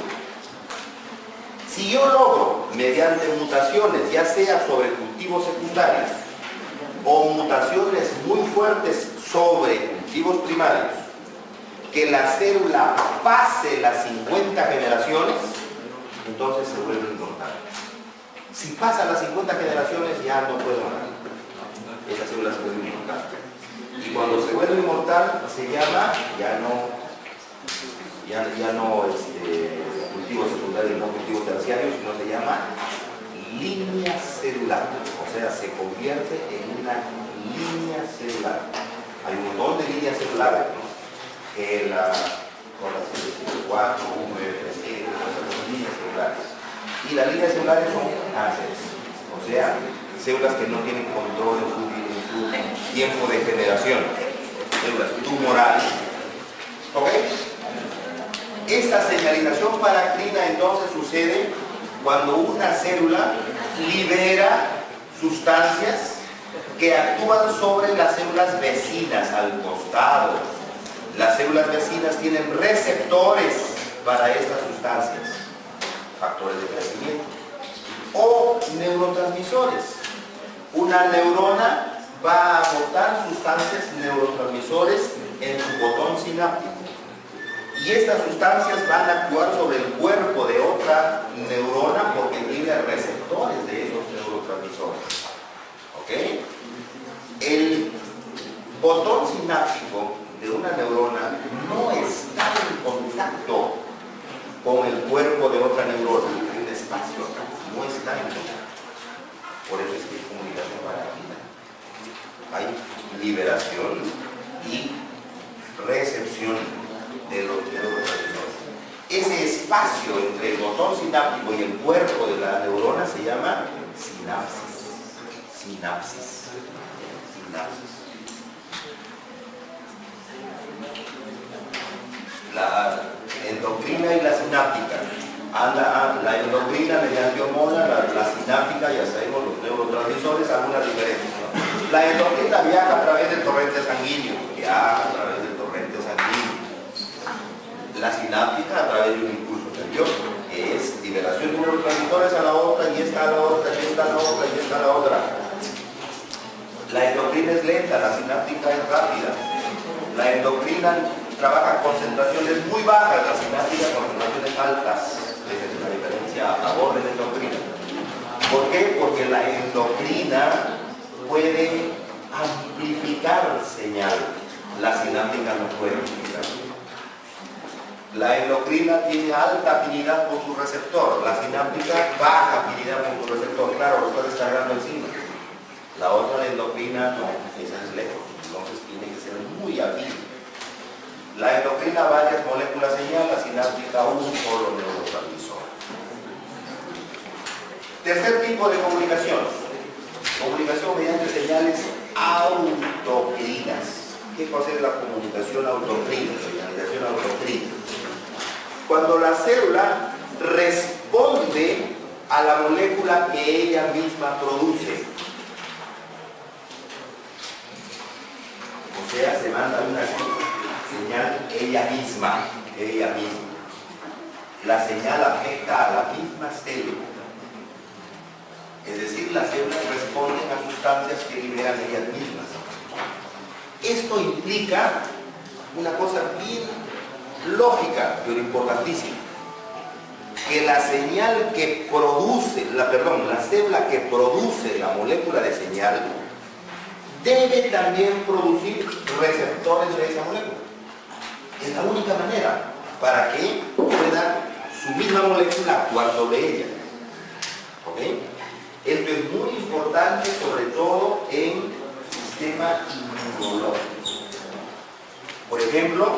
Si yo logro, mediante mutaciones, ya sea sobre cultivos secundarios o mutaciones muy fuertes sobre cultivos primarios, que la célula pase las 50 generaciones, entonces se vuelve inmortal. Si pasa las 50 generaciones ya no puede morir. Esa célula se vuelve inmortal. Y cuando se vuelve inmortal se llama ya no cultivo secundario, no cultivo terciario, sino se llama línea celular. O sea, se convierte en una línea celular. Hay un montón de líneas celulares, ¿no? La 4, 1, 3, líneas celulares. Y las líneas celulares son cánceres, o sea, células que no tienen control en su tiempo de generación, células tumorales. ¿Ok? Esta señalización paracrina entonces sucede cuando una célula libera sustancias que actúan sobre las células vecinas al costado. Las células vecinas tienen receptores para estas sustancias, factores de crecimiento, o neurotransmisores. Una neurona va a botar sustancias neurotransmisores en su botón sináptico. Y estas sustancias van a actuar sobre el cuerpo de otra neurona porque tiene receptores de esos neurotransmisores. ¿Ok? El botón sináptico de una neurona no está en contacto con el cuerpo de otra neurona, hay un espacio acá, no está en contacto. Por eso es que hay comunicación paracrina. Hay liberación y recepción de los neurotransmisores. Ese espacio entre el botón sináptico y el cuerpo de la neurona se llama sinapsis. Sinapsis. Sinapsis. La endocrina y la sináptica. La endocrina mediante hormona, la sináptica, ya sabemos los neurotransmisores, algunas diferencias, ¿no? La endocrina viaja a través del torrente sanguíneo, La sináptica a través de un impulso nervioso, que es liberación de neurotransmisores a la otra, y esta a la otra, y esta a la otra, y esta a la otra. La endocrina es lenta, la sináptica es rápida. La endocrina trabaja a concentraciones muy bajas, la sináptica a concentraciones altas. Esa es una diferencia a favor de la endocrina. ¿Por qué? Porque la endocrina puede amplificar señal, la sináptica no puede amplificar. La endocrina tiene alta afinidad con su receptor, la sináptica baja afinidad con su receptor. Claro, lo está descargando encima. La otra, la endocrina, no, esa es lejos, entonces tiene que ser muy afín. La endocrina varias moléculas señal, la sináptica un solo neurotransmisor. Tercer tipo de comunicación. Comunicación mediante señales autocrinas. ¿Qué cosa es la comunicación autocrina? Señalización autocrina. Cuando la célula responde a la molécula que ella misma produce. O sea, se manda una señal ella misma. La señal afecta a la misma célula. Es decir, las células responden a sustancias que liberan ellas mismas. Esto implica una cosa bien lógica, pero importantísima. Que la señal que produce, la célula que produce la molécula de señal debe también producir receptores de esa molécula. Es la única manera para que pueda su misma molécula actuar sobre ella. ¿Ok? Esto es muy importante, sobre todo en el sistema inmunológico. Por ejemplo,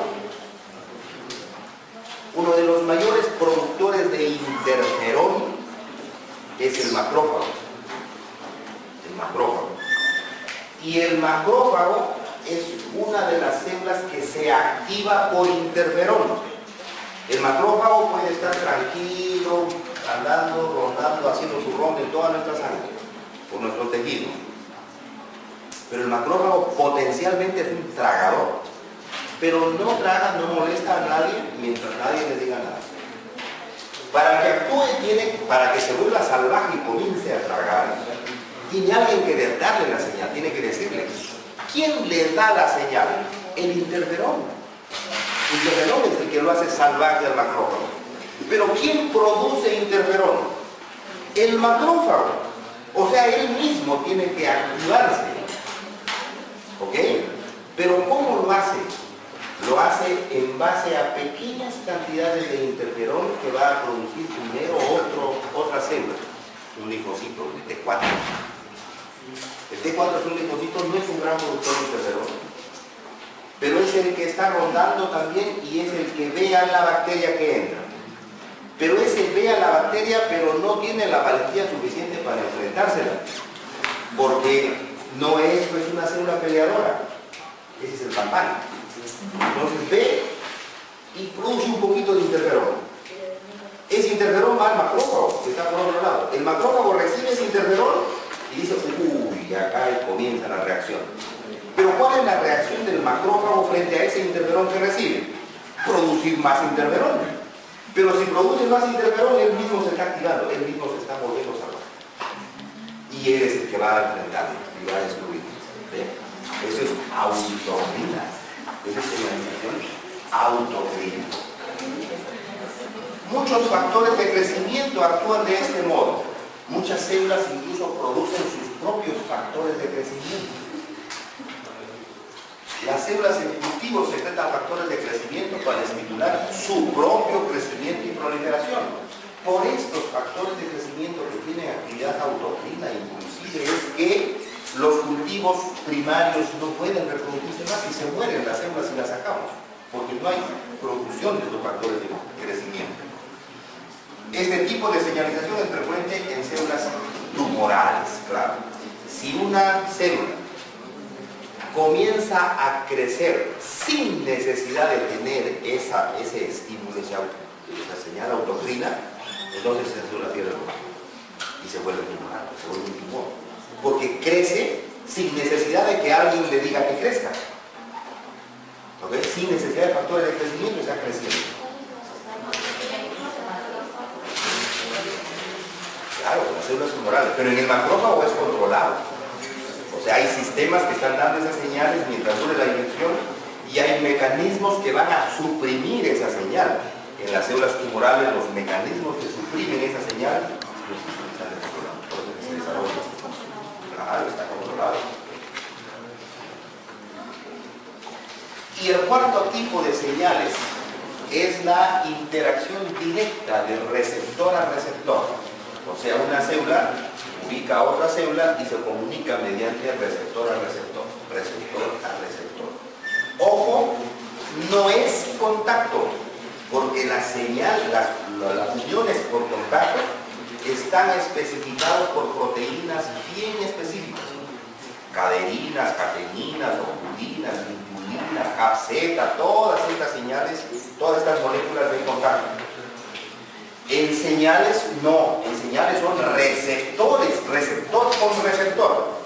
uno de los mayores productores de interferón es el macrófago. Y el macrófago es una de las células que se activa por interferón. El macrófago puede estar tranquilo, andando, rondando, haciendo su ronda en toda nuestra sangre, por nuestro tejido. Pero el macrófago potencialmente es un tragador. Pero no traga, no molesta a nadie mientras nadie le diga nada. Para que actúe, para que se vuelva salvaje y comience a tragar, tiene alguien que darle la señal, tiene que decirle. ¿Quién le da la señal? El interferón. El interferón es el que lo hace salvaje al macrófago. Pero ¿quién produce interferón? El macrófago. O sea, él mismo tiene que activarse. ¿Ok? Pero ¿cómo lo hace? Lo hace en base a pequeñas cantidades de interferón que va a producir primero otra célula, un linfocito, el T4. El T4 es un linfocito, no es un gran productor de interferón, pero es el que está rondando también y es el que ve a la bacteria que entra. Pero ese ve a la bacteria, pero no tiene la valentía suficiente para enfrentársela, porque no es pues, una célula peleadora, ese es el campana. Entonces ve y produce un poquito de interferón. Ese interferón va al macrófago, que está por otro lado. El macrófago recibe ese interferón y dice, uy, acá comienza la reacción. Pero ¿cuál es la reacción del macrófago frente a ese interferón que recibe? Producir más interferón. Pero si produce más interferón, él mismo se está activando, él mismo se está volviendo salvaje. Y él es el que va a enfrentar y va a destruir. ¿Sí? Eso es autocrina. Esa es señalización autocrina. Muchos factores de crecimiento actúan de este modo. Muchas células incluso producen sus propios factores de crecimiento. Las células en cultivo secretan factores de crecimiento para estimular su propio crecimiento y proliferación. Por estos factores de crecimiento que tienen actividad autocrina, inclusive es que los cultivos primarios no pueden reproducirse más y se mueren las células si las sacamos, porque no hay producción de estos factores de crecimiento. Este tipo de señalización es frecuente en células tumorales, claro. Si una célula comienza a crecer sin necesidad de tener ese estímulo, esa señal autocrina, entonces esa célula pierde el rumbo y se vuelve tumoral, se vuelve un tumor. Porque crece sin necesidad de que alguien le diga que crezca. ¿Okay? Sin necesidad de factores de crecimiento está creciendo. Claro, las células tumorales, pero en el macrófago es controlado. O sea, hay sistemas que están dando esas señales mientras dure la infección y hay mecanismos que van a suprimir esa señal. En las células tumorales, los mecanismos que suprimen esa señal no están controlados. Por eso se desarrolla. Claro, está controlado. Y el cuarto tipo de señales es la interacción directa de receptor a receptor. O sea, una célula ubica a otra célula y se comunica mediante receptor a receptor, receptor a receptor. Ojo, no es contacto, porque la señal, las uniones por contacto están especificadas por proteínas bien específicas. caderinas, cateninas, oculinas, vinculinas, capseta, todas estas señales, todas estas moléculas de contacto. En señales no, en señales son receptores, receptor con receptor.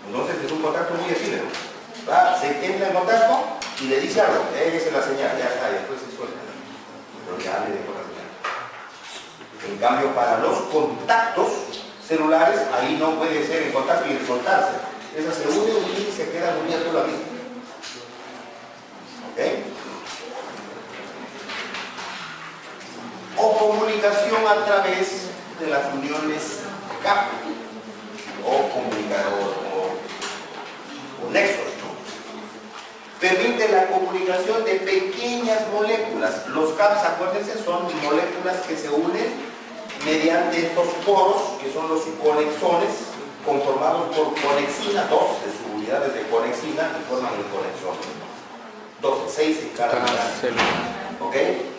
Entonces es un contacto muy efímero. Se entra en contacto y le dice algo, esa es la señal, ya está, y después se suelta. Pero ya le dejo la señal. En cambio, para los contactos celulares, ahí no puede ser en contacto y soltarse. Esa se une y se queda unida toda la vida. ¿Ok? O comunicación a través de las uniones CAP o comunicador o nexos, ¿no? Permite la comunicación de pequeñas moléculas. Los CAPs, acuérdense, son moléculas que se unen mediante estos poros, que son los conexones, conformados por conexina, 2 de sus unidades de conexina, y forman el conexón. 12, 6 en cada unidad. ¿Ok?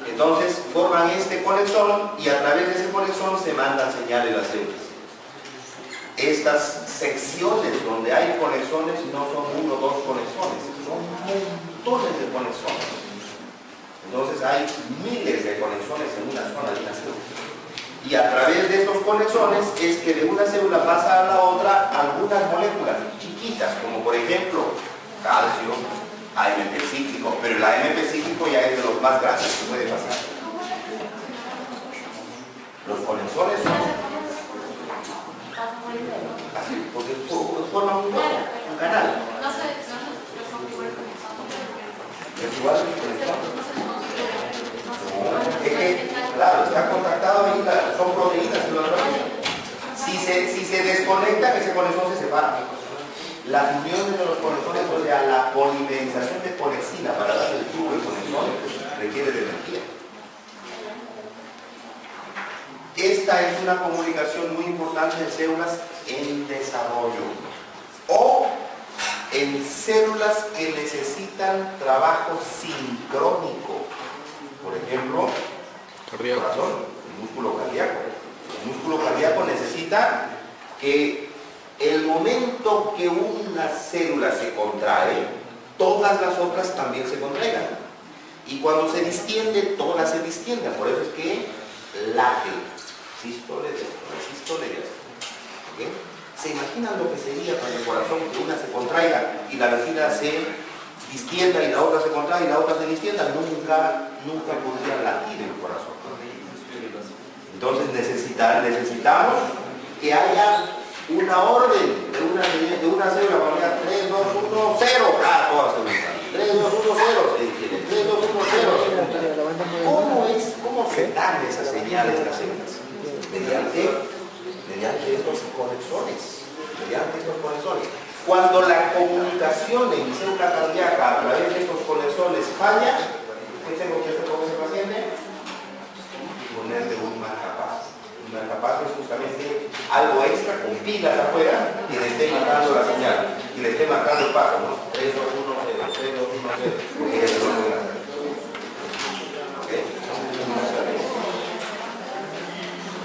Entonces forman este conexón y a través de ese conexón se mandan señales a las células. Estas secciones donde hay conexones no son 1 o 2 conexones, son montones de conexones. Entonces hay miles de conexones en una zona de una célula. Y a través de estos conexones es que de una célula pasa a la otra algunas moléculas chiquitas, como por ejemplo calcio, AMP cíclico, pero el AMP cíclico ya es de los más grandes que puede pasar. Los conexones son así, porque forman un canal. ¿Es igual? Es que, claro, está contactado ahí, son proteínas. Si se desconectan, ese conexón se separa. Las uniones de los conexones, o sea, la polimerización de conexina para dar el tubo de conexón requiere de energía. Esta es una comunicación muy importante en células en desarrollo o en células que necesitan trabajo sincrónico. Por ejemplo, el corazón, el músculo cardíaco. El músculo cardíaco necesita que el momento que una célula se contrae, todas las otras también se contraigan. Y cuando se distiende, todas se distienden. Por eso es que late. Sístole, diástole, sístole, diástole. ¿Okay? ¿Se imaginan lo que sería para el corazón que una se contraiga y la vecina se distienda y la otra se contraiga y la otra se distienda? Nunca podría latir el corazón. Entonces necesitamos que haya una orden de una célula, cuando diga 3, 2, 1, 0, todas se usan. 3, 2, 1, 0, se detiene. 3, 2, 1, 0. ¿Cómo se dan esas señales de las células? Mediante estos conexones. Cuando la comunicación en célula cardíaca a través de estos conexones falla, ¿qué tengo que hacer con ese paciente? Ponerle un marcapasos. Un marcapasos es justamente algo extra con pilas afuera que le esté marcando la señal y le esté marcando el paso, ¿no? 3, 2, 1, 0, 3, 2, 1, 0, porque eso no puede hacer. ¿Ok?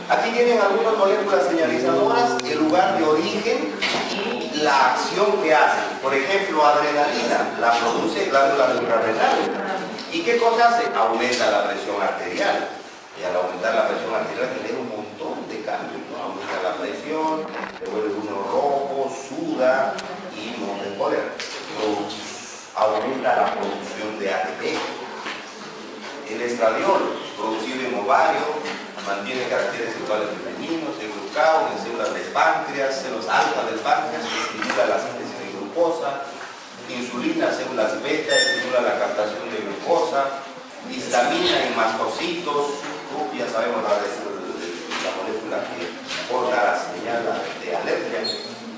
Aquí tienen algunas moléculas señalizadoras, el lugar de origen y la acción que hacen. Por ejemplo, adrenalina la produce glándula suprarrenal. ¿Y qué cosa hace? Aumenta la presión arterial. Y al aumentar la presión arterial genera un montón de cambios, ¿no? Aumenta la presión, se vuelve uno rojo, suda y monta en cólera. Aumenta la producción de ATP. El estradiol, producido en ovario, mantiene caracteres sexuales femeninos, en glucagón, en células del páncreas, células alfa del páncreas, que estimula la síntesis de glucosa, insulina, células beta, estimula la captación de glucosa, histamina en mastocitos, ya sabemos la molécula que aporta la señal de alergia,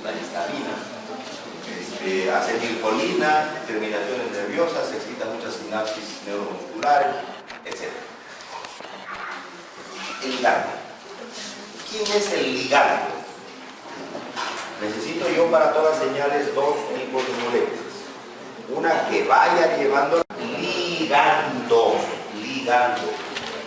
la histamina, acetilcolina, terminaciones nerviosas, se excitan muchas sinapsis neuromusculares, etc. El ligando. ¿Quién es el ligando? Necesito yo para todas señales dos tipos de moléculas. Una que vaya llevando ligando.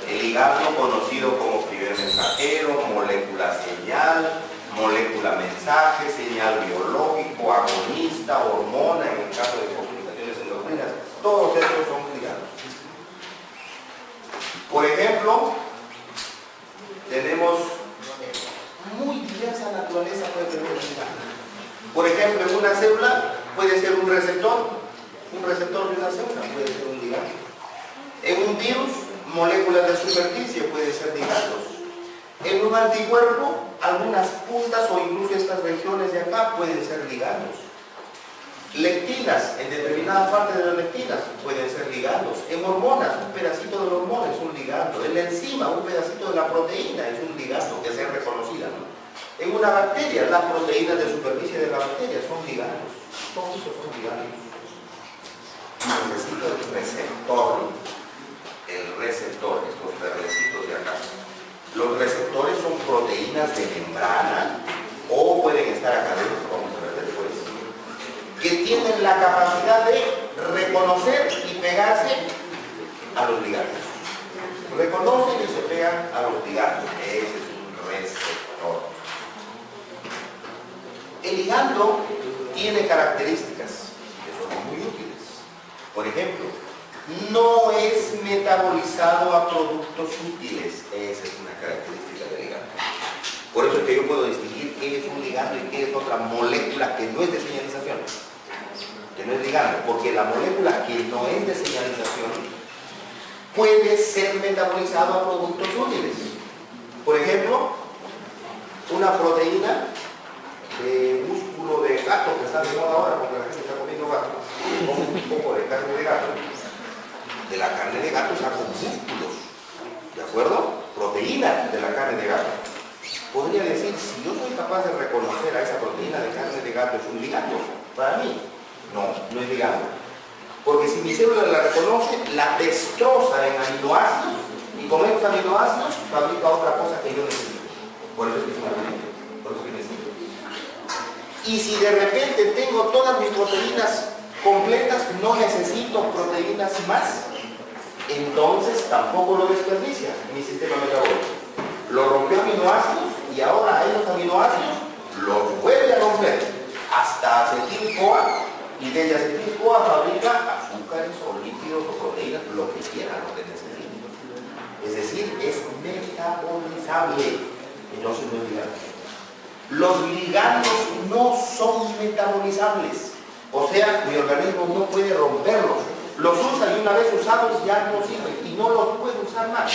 El ligando conocido como primer mensajero, molécula señal, molécula mensaje, señal biológico, agonista, hormona, en el caso de comunicaciones endocrinas, todos estos son ligados. Por ejemplo, tenemos muy diversa naturaleza puede tener el ligando. Por ejemplo, en una célula puede ser un receptor de una célula puede ser un ligando. En un virus, moléculas de superficie pueden ser ligandos. En un anticuerpo, algunas puntas o incluso estas regiones de acá pueden ser ligandos. Lectinas, en determinada parte de las lectinas pueden ser ligandos. En hormonas, un pedacito de la hormona es un ligando. En la enzima, un pedacito de la proteína es un ligando que sea reconocida, ¿no? En una bacteria, las proteínas de superficie de la bacteria son ligandos. Todos esos son ligandos. Necesito el receptor, estos verdecitos de acá. Los receptores son proteínas de membrana o pueden estar acá dentro, vamos a ver después, que tienen la capacidad de reconocer y pegarse a los ligandos. Reconocen y se pegan a los ligandos. Ese es un receptor. El ligando tiene características que son muy útiles. Por ejemplo, no es metabolizado a productos útiles. Esa es una característica del ligando. Por eso es que yo puedo distinguir qué es un ligando y qué es otra molécula que no es de señalización, que no es ligando, porque la molécula que no es de señalización puede ser metabolizado a productos útiles. Por ejemplo, una proteína de músculo de gato, que está de moda ahora porque la gente está comiendo gato, come un poco de carne de gato. De la carne de gato saco músculos, ¿de acuerdo? Proteínas de la carne de gato. Podría decir, si yo soy capaz de reconocer a esa proteína de carne de gato, es un ligando. Para mí, no es ligando. Porque si mi célula la reconoce, la destroza en aminoácidos y con esos aminoácidos fabrica otra cosa que yo necesito. Por eso es que es un alimento, por eso es que necesito. Y si de repente tengo todas mis proteínas completas, no necesito proteínas más, entonces tampoco lo desperdicia mi sistema metabólico. Lo rompió aminoácidos y ahora a esos aminoácidos los vuelve a romper hasta acetil-CoA, y desde acetil-CoA fabrica azúcares o lípidos o proteínas, lo que quiera, lo que necesite. Es decir, es metabolizable. Entonces no es ligando. Los ligandos no son metabolizables, o sea, mi organismo no puede romperlos. Los usa y una vez usados ya no sirven y no los puede usar más.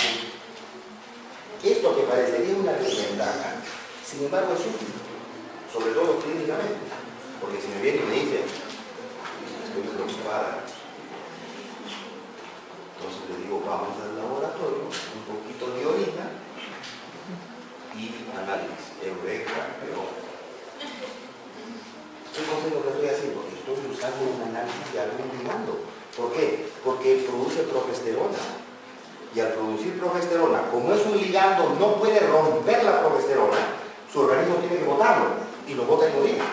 Esto que parecería una desventaja, sin embargo es útil, sobre todo clínicamente, porque si me viene y me dice, estoy preocupada, entonces le digo, vamos al laboratorio, un poquito de orina y análisis, eureka, pero ¿qué cosa es lo que estoy haciendo? Estoy usando un análisis de algún ligando. ¿Por qué? Porque produce progesterona. Y al producir progesterona, como es un ligando, no puede romper la progesterona, su organismo tiene que botarlo, y lo bota en orina.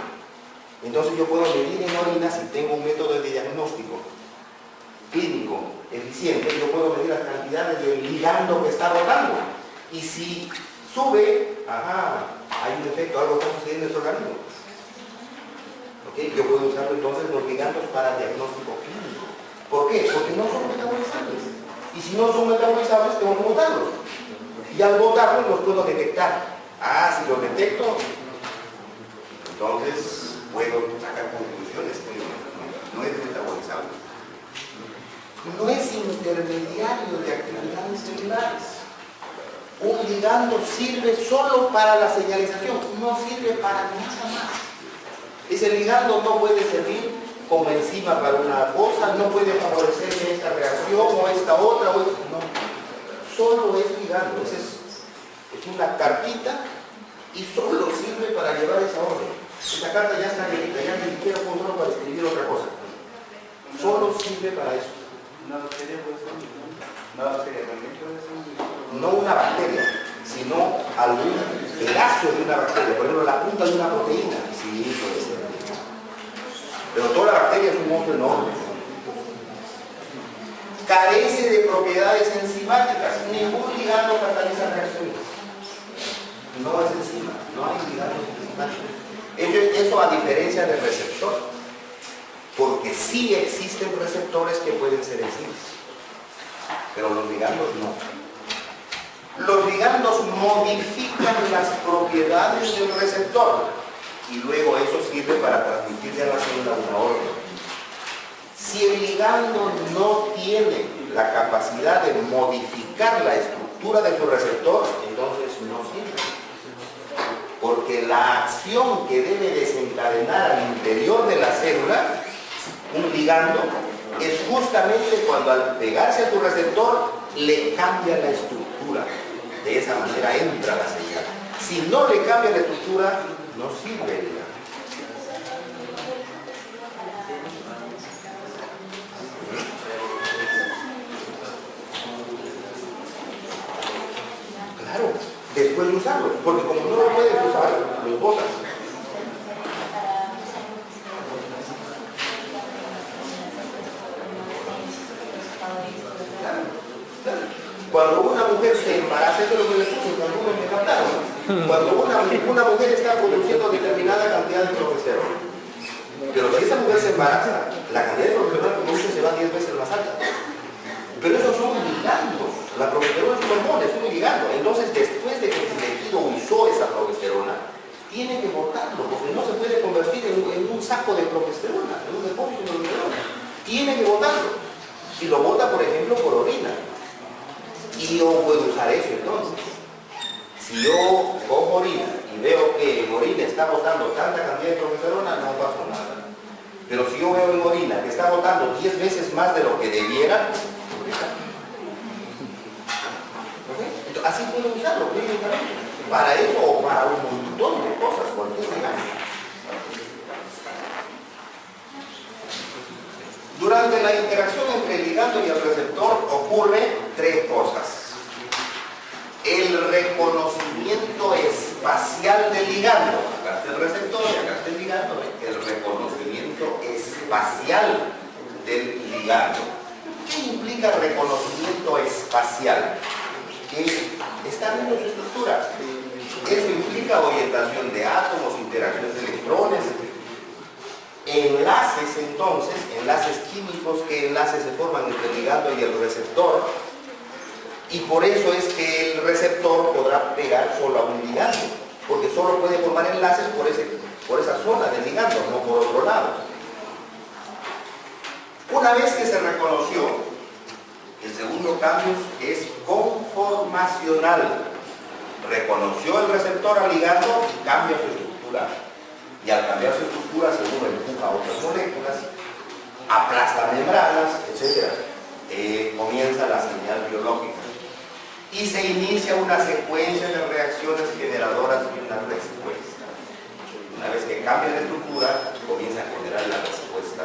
Entonces yo puedo medir en orina, si tengo un método de diagnóstico clínico eficiente, yo puedo medir las cantidades de ligando que está botando. Y si sube, hay un efecto, algo está sucediendo en su organismo. ¿Okay? Yo puedo usar entonces los ligandos para diagnóstico clínico. ¿Por qué? Porque no son metabolizables. Y si no son metabolizables, tengo que botarlos. Y al botarlos los puedo detectar. Si los detecto, entonces puedo sacar conclusiones. No es metabolizable. No es intermediario de actividades celulares. Un ligando sirve solo para la señalización, no sirve para nada más. Ese ligando no puede servir como enzima para una cosa, no puede favorecer esta reacción o esta otra, no. Solo es ligando, es una cartita y solo sirve para llevar esa orden. Esta carta ya está lista, ya ni siquiera puedo usarlo para escribir otra cosa. Solo sirve para eso. Una bacteria puede ser un ligando. Una bacteria también puede ser un ligando. No una bacteria, sino algún pedazo de una bacteria, por ejemplo la punta de una proteína, sí, puede ser. Pero toda la bacteria es un monstruo enorme. Carece de propiedades enzimáticas, ningún ligando cataliza reacciones. No es enzima, no hay ligandos enzimáticos. Eso a diferencia del receptor, porque sí existen receptores que pueden ser enzimas, pero los ligandos no. Los ligandos modifican las propiedades del receptor y luego eso sirve para transmitirle a la célula una orden. Si el ligando no tiene la capacidad de modificar la estructura de su receptor, entonces no sirve. Porque la acción que debe desencadenar al interior de la célula, un ligando, es justamente cuando al pegarse a tu receptor le cambia la estructura. De esa manera entra la señal. Si no le cambia la estructura, no sirve el ligando. Claro, después de usarlos, porque como no lo puedes usar, los botas. Cuando una mujer se embaraza, eso es lo que les puse, cuando uno me captaron. Cuando una mujer está produciendo determinada cantidad de progesterona, pero si esa mujer se embaraza, la cantidad de progesterona que produce se va 10 veces más alta. Pero esos son ligandos. La progesterona es un hormona, es un ligando. Entonces, después de que el tejido usó esa progesterona, tiene que botarlo, porque no se puede convertir en un saco de progesterona, en un depósito de progesterona. Tiene que botarlo. Y lo bota, por ejemplo, por orina. Y yo puedo usar eso entonces. Si yo cojo orina y veo que en orina está botando tanta cantidad de progesterona, no pasa nada. Pero si yo veo en orina que está botando 10 veces más de lo que debiera, ¿okay? Así puedo usarlo clínicamente. Para eso o para un montón de cosas, cualquier ligando. Durante la interacción entre el ligando y el receptor ocurre 3 cosas. El reconocimiento espacial del ligando. Acá está el receptor y acá está el ligando. El reconocimiento espacial del ligando. ¿Qué implica reconocimiento espacial? Que está viendo su estructura. Eso implica orientación de átomos, interacciones de electrones, enlaces entonces, enlaces químicos, que enlaces se forman entre el ligando y el receptor, y por eso es que el receptor podrá pegar solo a un ligando, porque solo puede formar enlaces por esa zona del ligando, no por otro lado. Una vez que se reconoció, el segundo cambio es conformacional. Reconoció el receptor al ligando, cambia su estructura. Y al cambiar su estructura, según empuja a otras moléculas, aplasta membranas, etc. Comienza la señal biológica. Y se inicia una secuencia de reacciones generadoras de una respuesta. Una vez que cambia la estructura, comienza a generar la respuesta.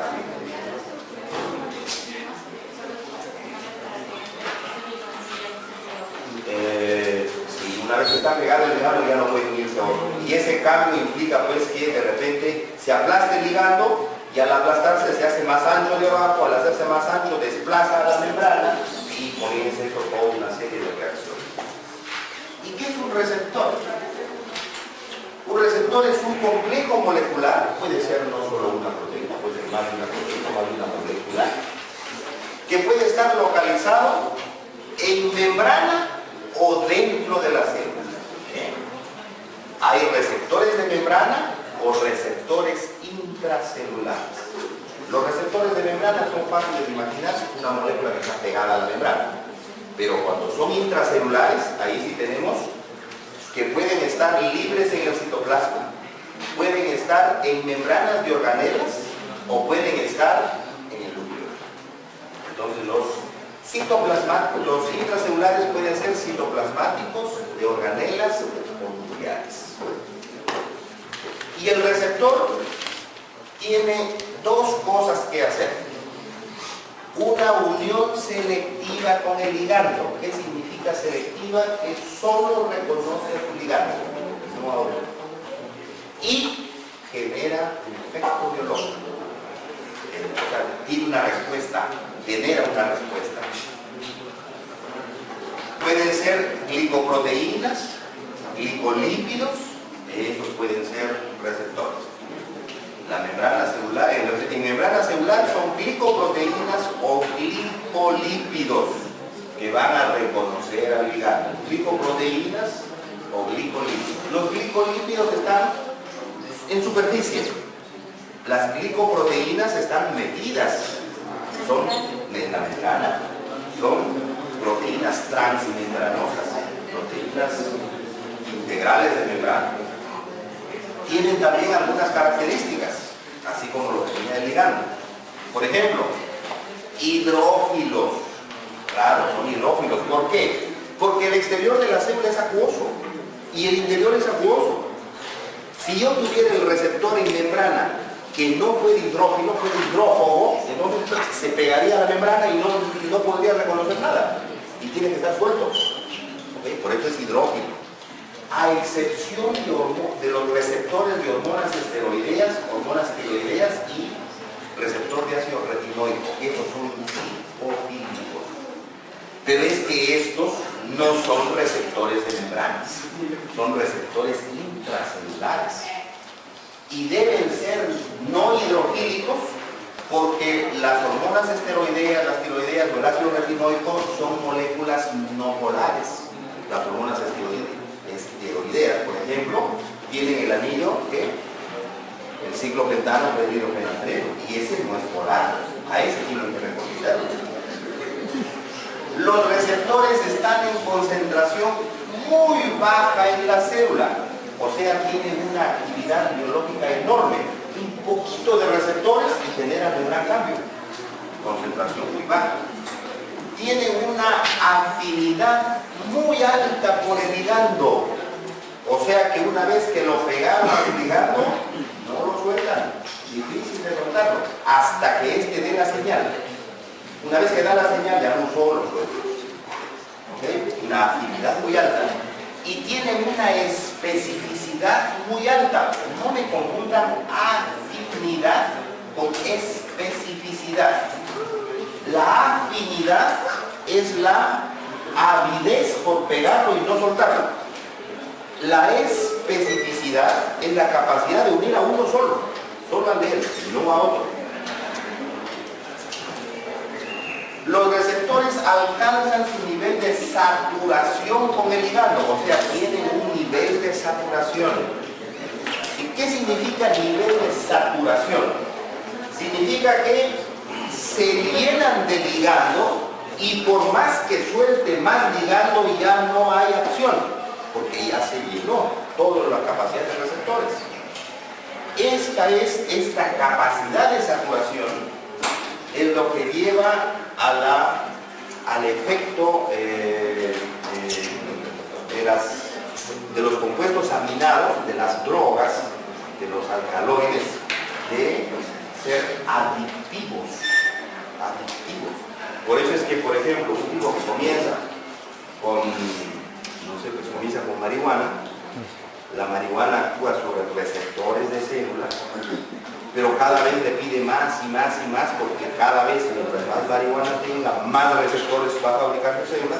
Una vez que está pegado el ligando ya no puede unirse a otro. Y ese cambio implica pues que de repente se aplaste el ligando y al aplastarse se hace más ancho de abajo, al hacerse más ancho desplaza a la membrana y comienza eso toda una serie de reacciones. ¿Y qué es un receptor? Un receptor es un complejo molecular, puede ser no solo una proteína, puede ser más de una proteína, más de una molecular, que puede estar localizado en membrana o dentro de la célula. Hay receptores de membrana o receptores intracelulares. Los receptores de membrana son fáciles de imaginarse, una molécula que está pegada a la membrana. Pero cuando son intracelulares, ahí sí tenemos que pueden estar libres en el citoplasma, pueden estar en membranas de organelas o pueden estar en el núcleo. Entonces los intracelulares pueden ser citoplasmáticos, de organelas o nucleares. Y el receptor tiene 2 cosas que hacer. Una unión selectiva con el ligando. ¿Qué significa selectiva? Que solo reconoce a su ligando, no a otro. Y genera un efecto biológico. O sea, tiene una respuesta, genera una respuesta. Pueden ser glicoproteínas, glicolípidos, esos pueden ser receptores. La membrana celular, en membrana celular son glicoproteínas o glicolípidos que van a reconocer al ligando. Glicoproteínas o glicolípidos. Los glicolípidos están en superficie. Las glicoproteínas están metidas, son en la membrana, son proteínas transmembranosas, proteínas integrales de membrana. Tienen también algunas características, así como lo que tenía el ligando. Por ejemplo, hidrófilos. Claro, son hidrófilos. ¿Por qué? Porque el exterior de la célula es acuoso y el interior es acuoso. Si yo tuviera el receptor en membrana que no fue hidrófilo, fue hidrófobo, entonces se pegaría a la membrana y no podría reconocer nada. Y tiene que estar suelto. ¿Okay? Por eso es hidrófilo. A excepción de los receptores de hormonas esteroideas y receptor de ácido retinoico, estos son lipofílicos. Pero es que estos no son receptores de membranas, son receptores intracelulares y deben ser no hidrofílicos porque las hormonas esteroideas, las tiroideas o el ácido retinoico son moléculas no polares. Las hormonas esteroideas, por ejemplo, tienen el anillo que el ciclopentano del hidrogenafreno y ese no es polar, a ese tienen que reconocerlo. Los receptores están en concentración muy baja en la célula, o sea, tienen una actividad biológica enorme, un poquito de receptores y generan un gran cambio, concentración muy baja. Tienen una afinidad muy alta por el ligando, o sea que una vez que lo pegaron al ligando, no lo sueltan, difícil de soltarlo, hasta que éste dé la señal. Una vez que da la señal ya no solo suelta. ¿Okay? Una afinidad muy alta y tienen una especificidad muy alta. No me confundan afinidad con especificidad. La afinidad es la avidez por pegarlo y no soltarlo. La especificidad es la capacidad de unir a uno solo al de él, no a otro. Los receptores alcanzan su nivel de saturación con el ligando, o sea, tienen un nivel de saturación. ¿Y qué significa nivel de saturación? Significa que se llenan de ligando y por más que suelte más ligando ya no hay acción, porque ya se llenó toda la capacidad de receptores. Esta capacidad de saturación es lo que lleva al efecto de los compuestos aminados, de las drogas, de los alcaloides, de ser adictivos. Por eso es que, por ejemplo, un tipo que comienza con marihuana, la marihuana actúa sobre receptores de células, pero cada vez le pide más y más y más, porque cada vez mientras más marihuana tenga, más receptores va a fabricar sus células,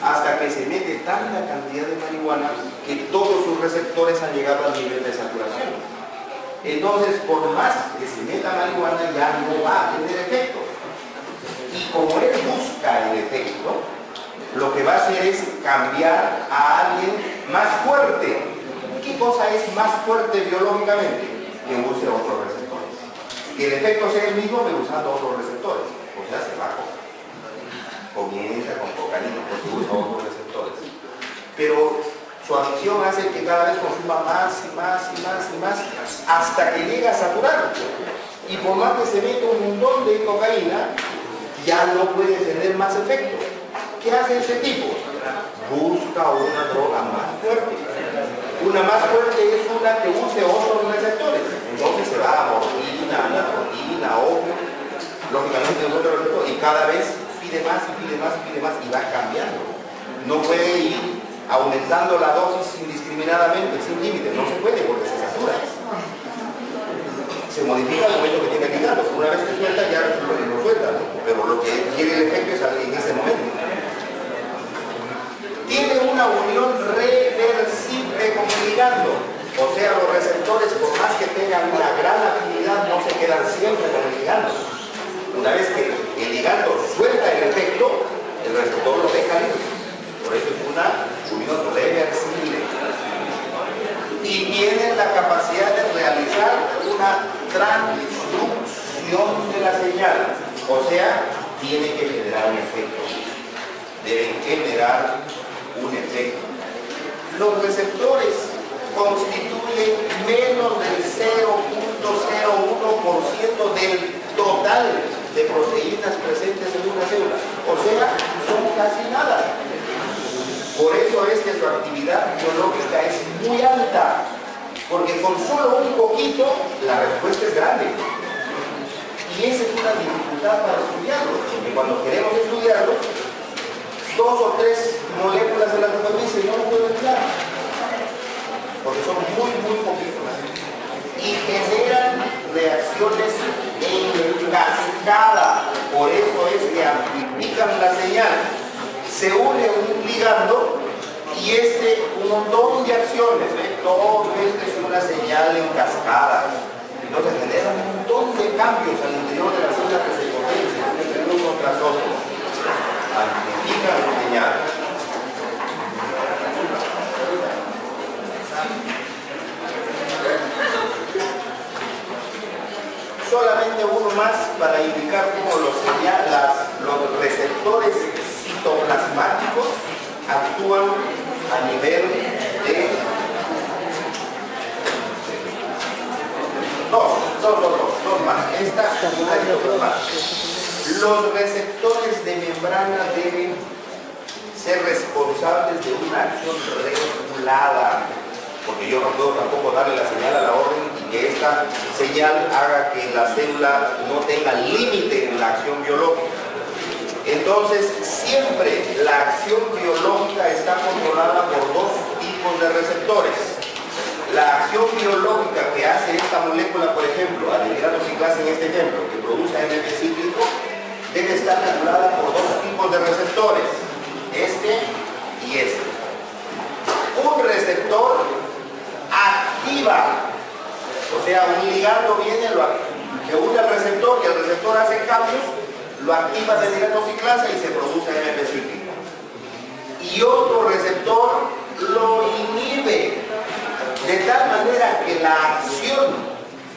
hasta que se mete tanta cantidad de marihuana que todos sus receptores han llegado al nivel de saturación. Entonces, por más que se meta marihuana, ya no va a tener efecto. Y como él busca el efecto, lo que va a hacer es cambiar a alguien más fuerte. ¿Qué cosa es más fuerte biológicamente? Que use otros receptores. Que el efecto sea el mismo, pero usando otros receptores. O sea, se va comienza con cocaína, porque usa otros receptores. Pero su adicción hace que cada vez consuma más y más y más y más, hasta que llega a saturar. Y por más que se mete un montón de cocaína, ya no puede tener más efecto. ¿Qué hace ese tipo? Busca una droga más fuerte. Una más fuerte es una que use otros receptores. Entonces se va a morfina, anatrolina, opio, lógicamente es otro receptor, y cada vez pide más y pide más y pide más y va cambiando. No puede ir aumentando la dosis indiscriminadamente, sin límite. No se puede porque se satura. Se modifica al momento que tiene ligando. Una vez que suelta ya lo suelta, ¿no? Pero lo que quiere el efecto es en ese momento. Tiene una unión reversible con el ligando, o sea, entra con el ligando. Una vez que el ligando suelta el efecto, el receptor lo deja libre. Por eso es una unión reversible. Y tiene la capacidad de realizar una transducción de la señal. O sea, tiene que generar un efecto. Deben generar un efecto. Los receptores constituyen menos del 0.01% del total de proteínas presentes en una célula. O sea, son casi nada. Por eso es que su actividad biológica es muy alta, porque con solo un poquito la respuesta es grande. Y esa es una dificultad para estudiarlo, porque cuando queremos estudiarlo, 2 o 3 moléculas de la superficie no lo pueden dar, porque son muy poquitos. Y generan reacciones en cascada. Por eso es que amplifican la señal. Se une un ligando y un montón de acciones. Todo esto es una señal en cascada. Entonces genera un montón de cambios al interior de la célula que se potencian entre unos tras otros. Amplifican la señal. Solamente uno más para indicar cómo los receptores citoplasmáticos actúan a nivel de dos más. Esta los receptores de membrana deben ser responsables de una acción regulada, porque yo no puedo tampoco darle la señal a la orden y que esta señal haga que la célula no tenga límite en la acción biológica. Entonces, siempre la acción biológica está controlada por 2 tipos de receptores. La acción biológica que hace esta molécula, por ejemplo, adenosiclasa en este ejemplo, que produce AMP cíclico, debe estar regulada por 2 tipos de receptores, este y este. Un receptor activa, o sea, un ligando viene, se une al receptor y el receptor hace cambios, lo activa de adenosiclasa y se produce AMP cíclico. Y otro receptor lo inhibe, de tal manera que la acción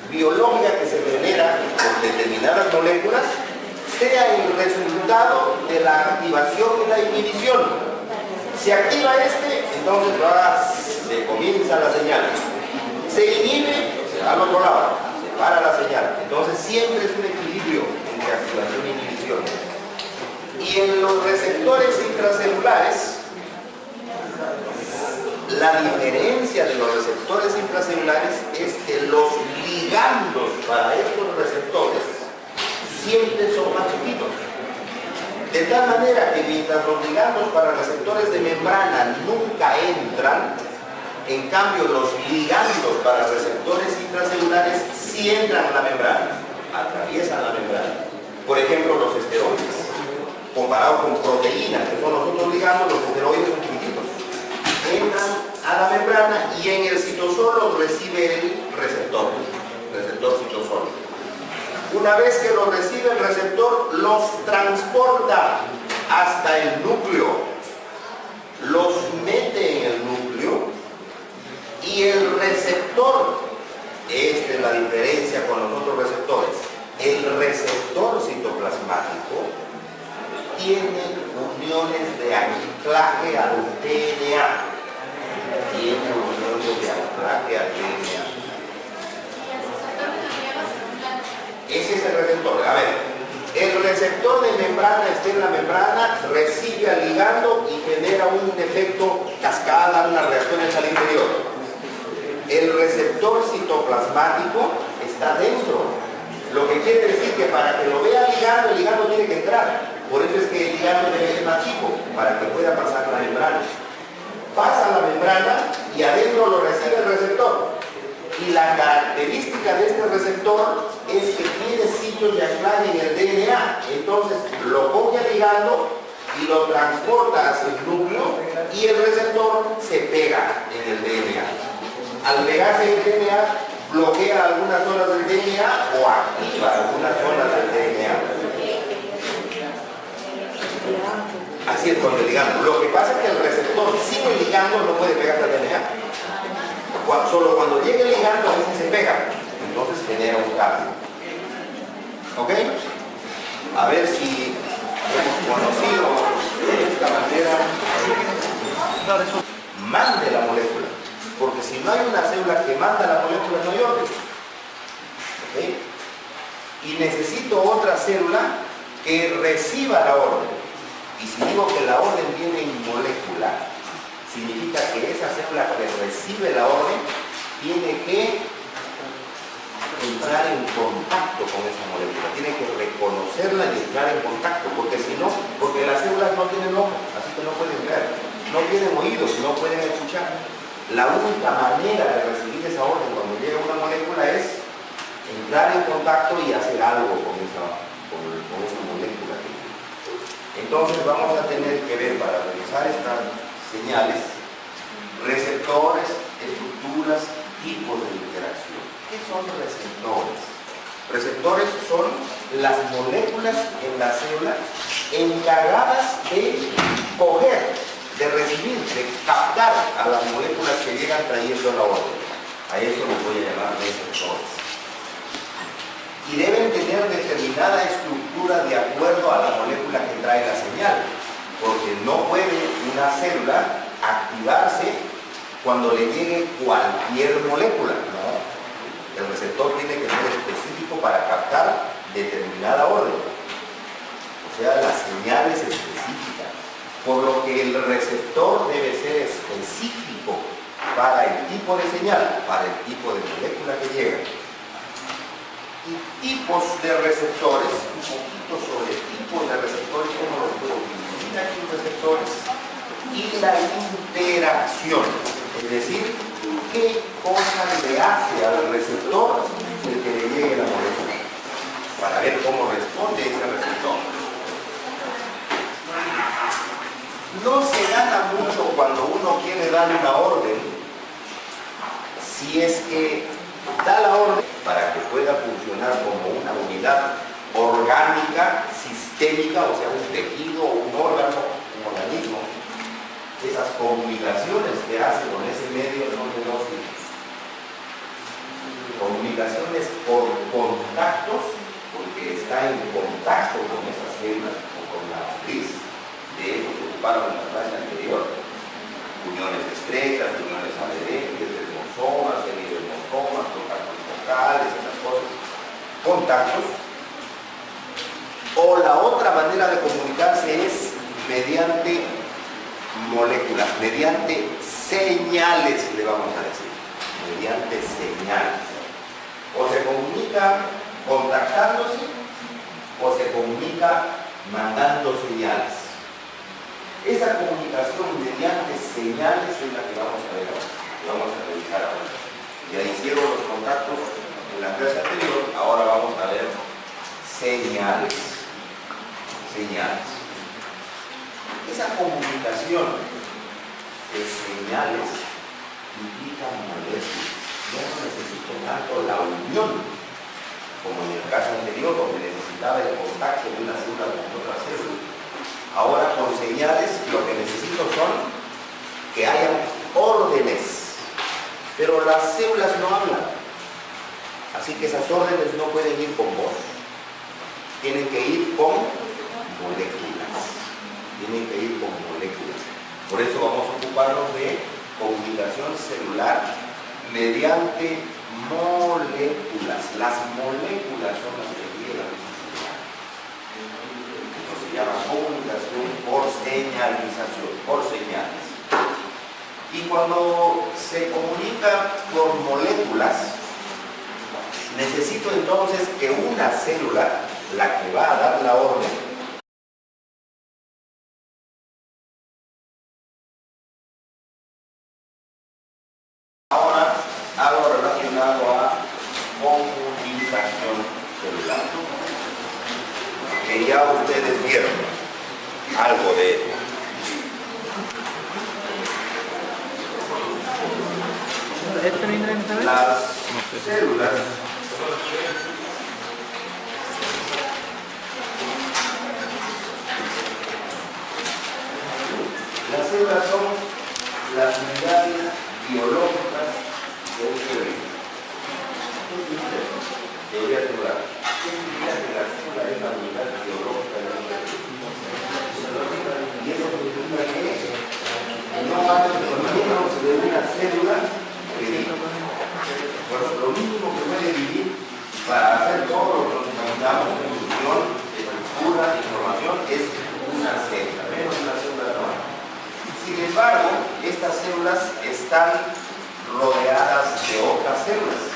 biológica que se genera por determinadas moléculas sea el resultado de la activación y la inhibición. Se activa entonces se comienza la señal. Se inhibe, al otro lado, se para la señal. Entonces siempre es un equilibrio entre activación e inhibición. Y en los receptores intracelulares, la diferencia de los receptores intracelulares es que los ligandos para estos receptores siempre son más chiquitos. De tal manera que mientras los ligandos para receptores de membrana nunca entran, en cambio los ligandos para receptores intracelulares sí entran a la membrana, atraviesan la membrana. Por ejemplo, los esteroides, comparados con proteínas, que son los otros ligandos, los esteroides son chiquitos. Entran a la membrana y en el citosol los recibe el receptor citosol. Una vez que los recibe el receptor, los transporta hasta el núcleo, los mete en el núcleo y el receptor, esta es la diferencia con los otros receptores, el receptor citoplasmático tiene uniones de anclaje al DNA. Tiene uniones de anclaje al DNA. Ese es el receptor. A ver, el receptor de membrana está en la membrana, recibe al ligando y genera un efecto cascada, unas reacciones al interior. El receptor citoplasmático está dentro, lo que quiere decir que para que lo vea el ligando tiene que entrar. Por eso es que el ligando debe ser más chico, para que pueda pasar la membrana. Pasa la membrana y adentro lo recibe el receptor. Y la característica de este receptor es que tiene sitios de anclaje en el DNA. Entonces lo coge al ligando y lo transporta hacia el núcleo y el receptor se pega en el DNA. Al pegarse en el DNA bloquea algunas zonas del DNA o activa algunas zonas del DNA. Así es con el ligando. Lo que pasa es que el receptor sin el ligando no puede pegarse al DNA. Solo cuando llegue el ligando a veces se pega. Entonces genera un cambio. ¿Ok? A ver si hemos conocido de esta manera. Mande la molécula. Porque si no hay una célula que manda la molécula, no hay orden. ¿Ok? Y necesito otra célula que reciba la orden. Y si digo que la orden viene molecular, significa que esa célula que recibe la orden tiene que entrar en contacto con esa molécula, tiene que reconocerla y entrar en contacto, porque si no, porque las células no tienen ojos, así que no pueden ver, no tienen oídos, no pueden escuchar. La única manera de recibir esa orden cuando llega una molécula es entrar en contacto y hacer algo con esa molécula. Entonces vamos a tener que ver, para revisar estas señales, receptores, estructuras, tipos de interacción. ¿Qué son receptores? Receptores son las moléculas en la célula encargadas de coger, de recibir, de captar a las moléculas que llegan trayendo la orden. A eso les voy a llamar receptores. Y deben tener determinada estructura de acuerdo a la molécula que trae la señal, porque no puede una célula activarse cuando le llegue cualquier molécula, ¿no? El receptor tiene que ser específico para captar determinada orden, o sea, las señales específicas, por lo que el receptor debe ser específico para el tipo de señal, para el tipo de molécula que llega. Y tipos de receptores, un poquito sobre tipos de receptores, cómo los puedo dividir aquí los receptores, y la interacción, es decir, qué cosa le hace al receptor el que le llegue la molécula, para ver cómo responde ese receptor. No se gana mucho cuando uno quiere dar una orden, si es que da la orden para que pueda funcionar como una unidad orgánica, sistémica, o sea, un tejido, un órgano, un organismo. Esas comunicaciones que hace con ese medio son de dos tipos. Comunicaciones por contactos, porque está en contacto con esas células o con la matriz. De eso se ocuparon en la clase anterior. Uniones estrechas, uniones adherentes, desmosomas, semidesmosomas, contactos focales, esas cosas. Contactos. O la otra manera de comunicarse es mediante moléculas, mediante señales, le vamos a decir. Mediante señales. O se comunica contactándose, o se comunica mandando señales. Esa comunicación mediante señales es la que vamos a ver ahora, que vamos a revisar ahora. Ya hicieron los contactos en la clase anterior, ahora vamos a ver señales. Señales. Esa comunicación de señales implica moléculas. Ya no necesito tanto la unión, como en el caso anterior, donde necesitaba el contacto de una célula con otra célula. Ahora con señales lo que necesito son que hayan órdenes, pero las células no hablan, así que esas órdenes no pueden ir con voz, tienen que ir con moléculas, tienen que ir con moléculas. Por eso vamos a ocuparnos de comunicación celular mediante moléculas. Las moléculas son las que llegan. Se llama comunicación por señalización, por señales. Y cuando se comunica por moléculas, necesito entonces que una célula, la que va a dar la orden, ahora algo relacionado a comunicación celular, que ya ustedes vieron algo de eso. ¿Esto no entra en esta vez? Las células son las unidades biológicas de un ser vivo. ¿Qué significa eso? Debería titular. ¿Qué significa que la célula es la unidad biológica de un ser vivo? Y eso significa que no hay menos de una célula que vive. Pues lo mínimo que puede vivir para hacer todo lo que necesitamos de función, de estructura, de información, es una célula, menos una célula normal. Sin embargo, estas células están rodeadas de otras células,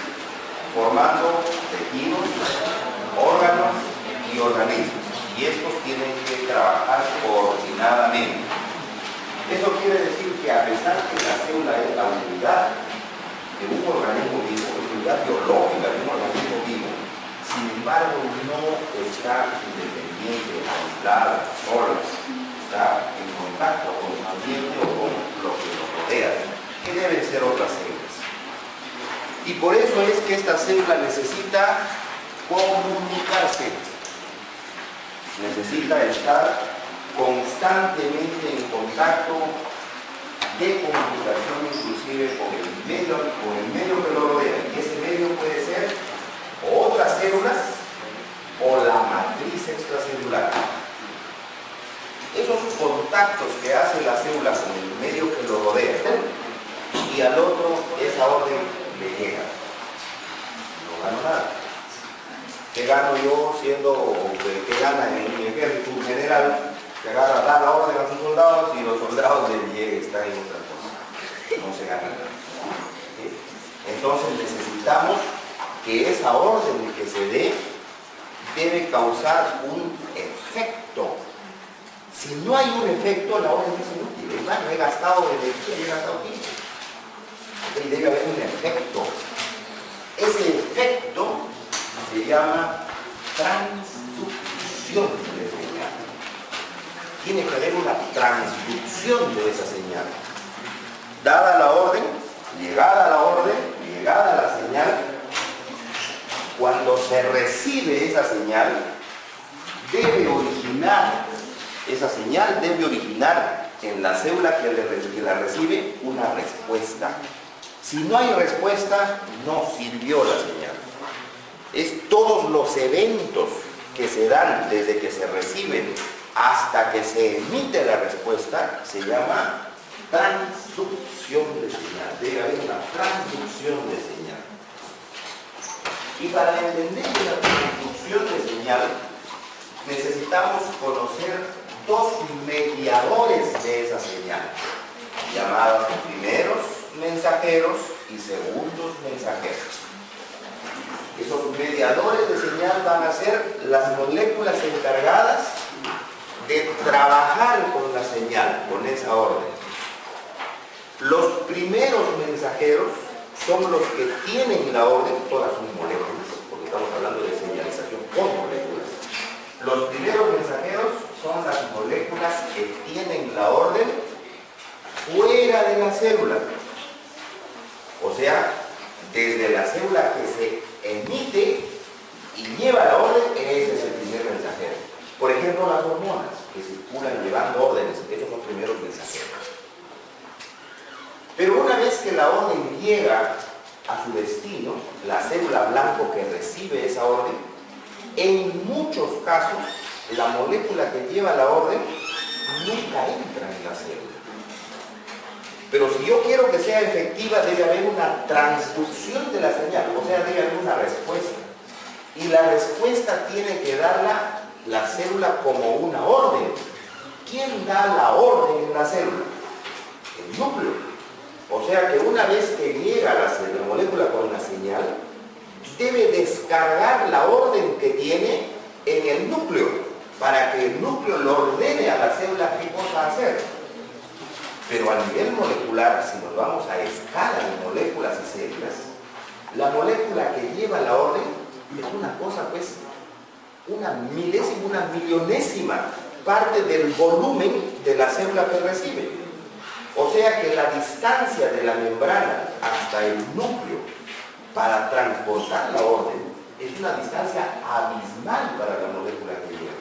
formando tejidos, órganos y organismos. Y estos tienen que trabajar coordinadamente. Eso quiere decir que a pesar que la célula es la unidad de un organismo vivo, la unidad biológica de un organismo vivo, sin embargo no está independiente, aislada, sola, está en contacto con el ambiente o con lo que nos rodea, que deben ser otras células. Y por eso es que esta célula necesita comunicarse, necesita estar constantemente en contacto de comunicación, inclusive con el medio que lo rodea. Y ese medio puede ser otras células o la matriz extracelular. Esos contactos que hace la célula con el medio que lo rodea y al otro esa orden le llega. No gano nada. ¿Qué gano yo siendo, o qué gana en mi ejército general, que agarra, da la orden a sus soldados y los soldados le lleguen, están en otra cosa? No se gana nada. ¿Sí? Entonces necesitamos que esa orden que se dé debe causar un efecto. Si no hay un efecto, la orden es inútil. Es más, no he gastado energía, he gastado tiempo. Y debe haber un efecto. Ese efecto se llama transducción de señal. Tiene que haber una transducción de esa señal. Dada la orden, llegada la señal, cuando se recibe esa señal, esa señal debe originar en la célula que la recibe una respuesta. Si no hay respuesta, no sirvió la señal. Es todos los eventos que se dan desde que se reciben hasta que se emite la respuesta, se llama transducción de señal. Debe haber una transducción de señal. Y para entender la transducción de señal, necesitamos conocer dos mediadores de esa señal, llamados primeros mensajeros y segundos mensajeros. Esos mediadores de señal van a ser las moléculas encargadas de trabajar con la señal, con esa orden. Los primeros mensajeros son los que tienen la orden, todas son moléculas, porque estamos hablando de señalización con moléculas. Los primeros mensajeros son las moléculas que tienen la orden fuera de la célula. O sea, desde la célula que se emite y lleva la orden, ese es el primer mensajero. Por ejemplo, las hormonas que circulan llevando órdenes, esos son primeros mensajeros. Pero una vez que la orden llega a su destino, la célula blanco que recibe esa orden, en muchos casos, la molécula que lleva la orden nunca entra en la célula. Pero si yo quiero que sea efectiva, debe haber una transducción de la señal, o sea, debe haber una respuesta. Y la respuesta tiene que darla la célula como una orden. ¿Quién da la orden en la célula? El núcleo. O sea que una vez que llega la molécula con la señal, debe descargar la orden que tiene en el núcleo, para que el núcleo lo ordene a la célula qué cosa hacer. Pero a nivel molecular, si nos vamos a escala de moléculas y células, la molécula que lleva la orden es una cosa, pues, una milésima, una millonésima parte del volumen de la célula que recibe. O sea que la distancia de la membrana hasta el núcleo para transportar la orden es una distancia abismal para la molécula que llega.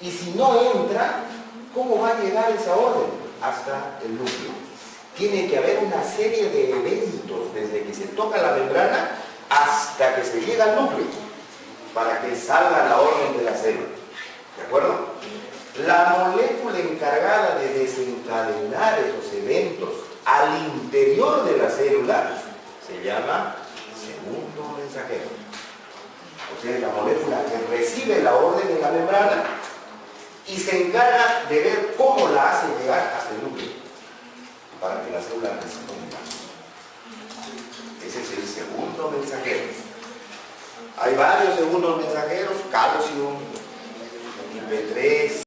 Y si no entra, ¿cómo va a llegar esa orden? Hasta el núcleo. Tiene que haber una serie de eventos desde que se toca la membrana hasta que se llega al núcleo para que salga la orden de la célula. ¿De acuerdo? La molécula encargada de desencadenar esos eventos al interior de la célula se llama segundo mensajero. O sea, es la molécula que recibe la orden en la membrana y se encarga de ver cómo la hace llegar hasta el núcleo para que la célula responda. Ese es el segundo mensajero. Hay varios segundos mensajeros: calcio, IP3,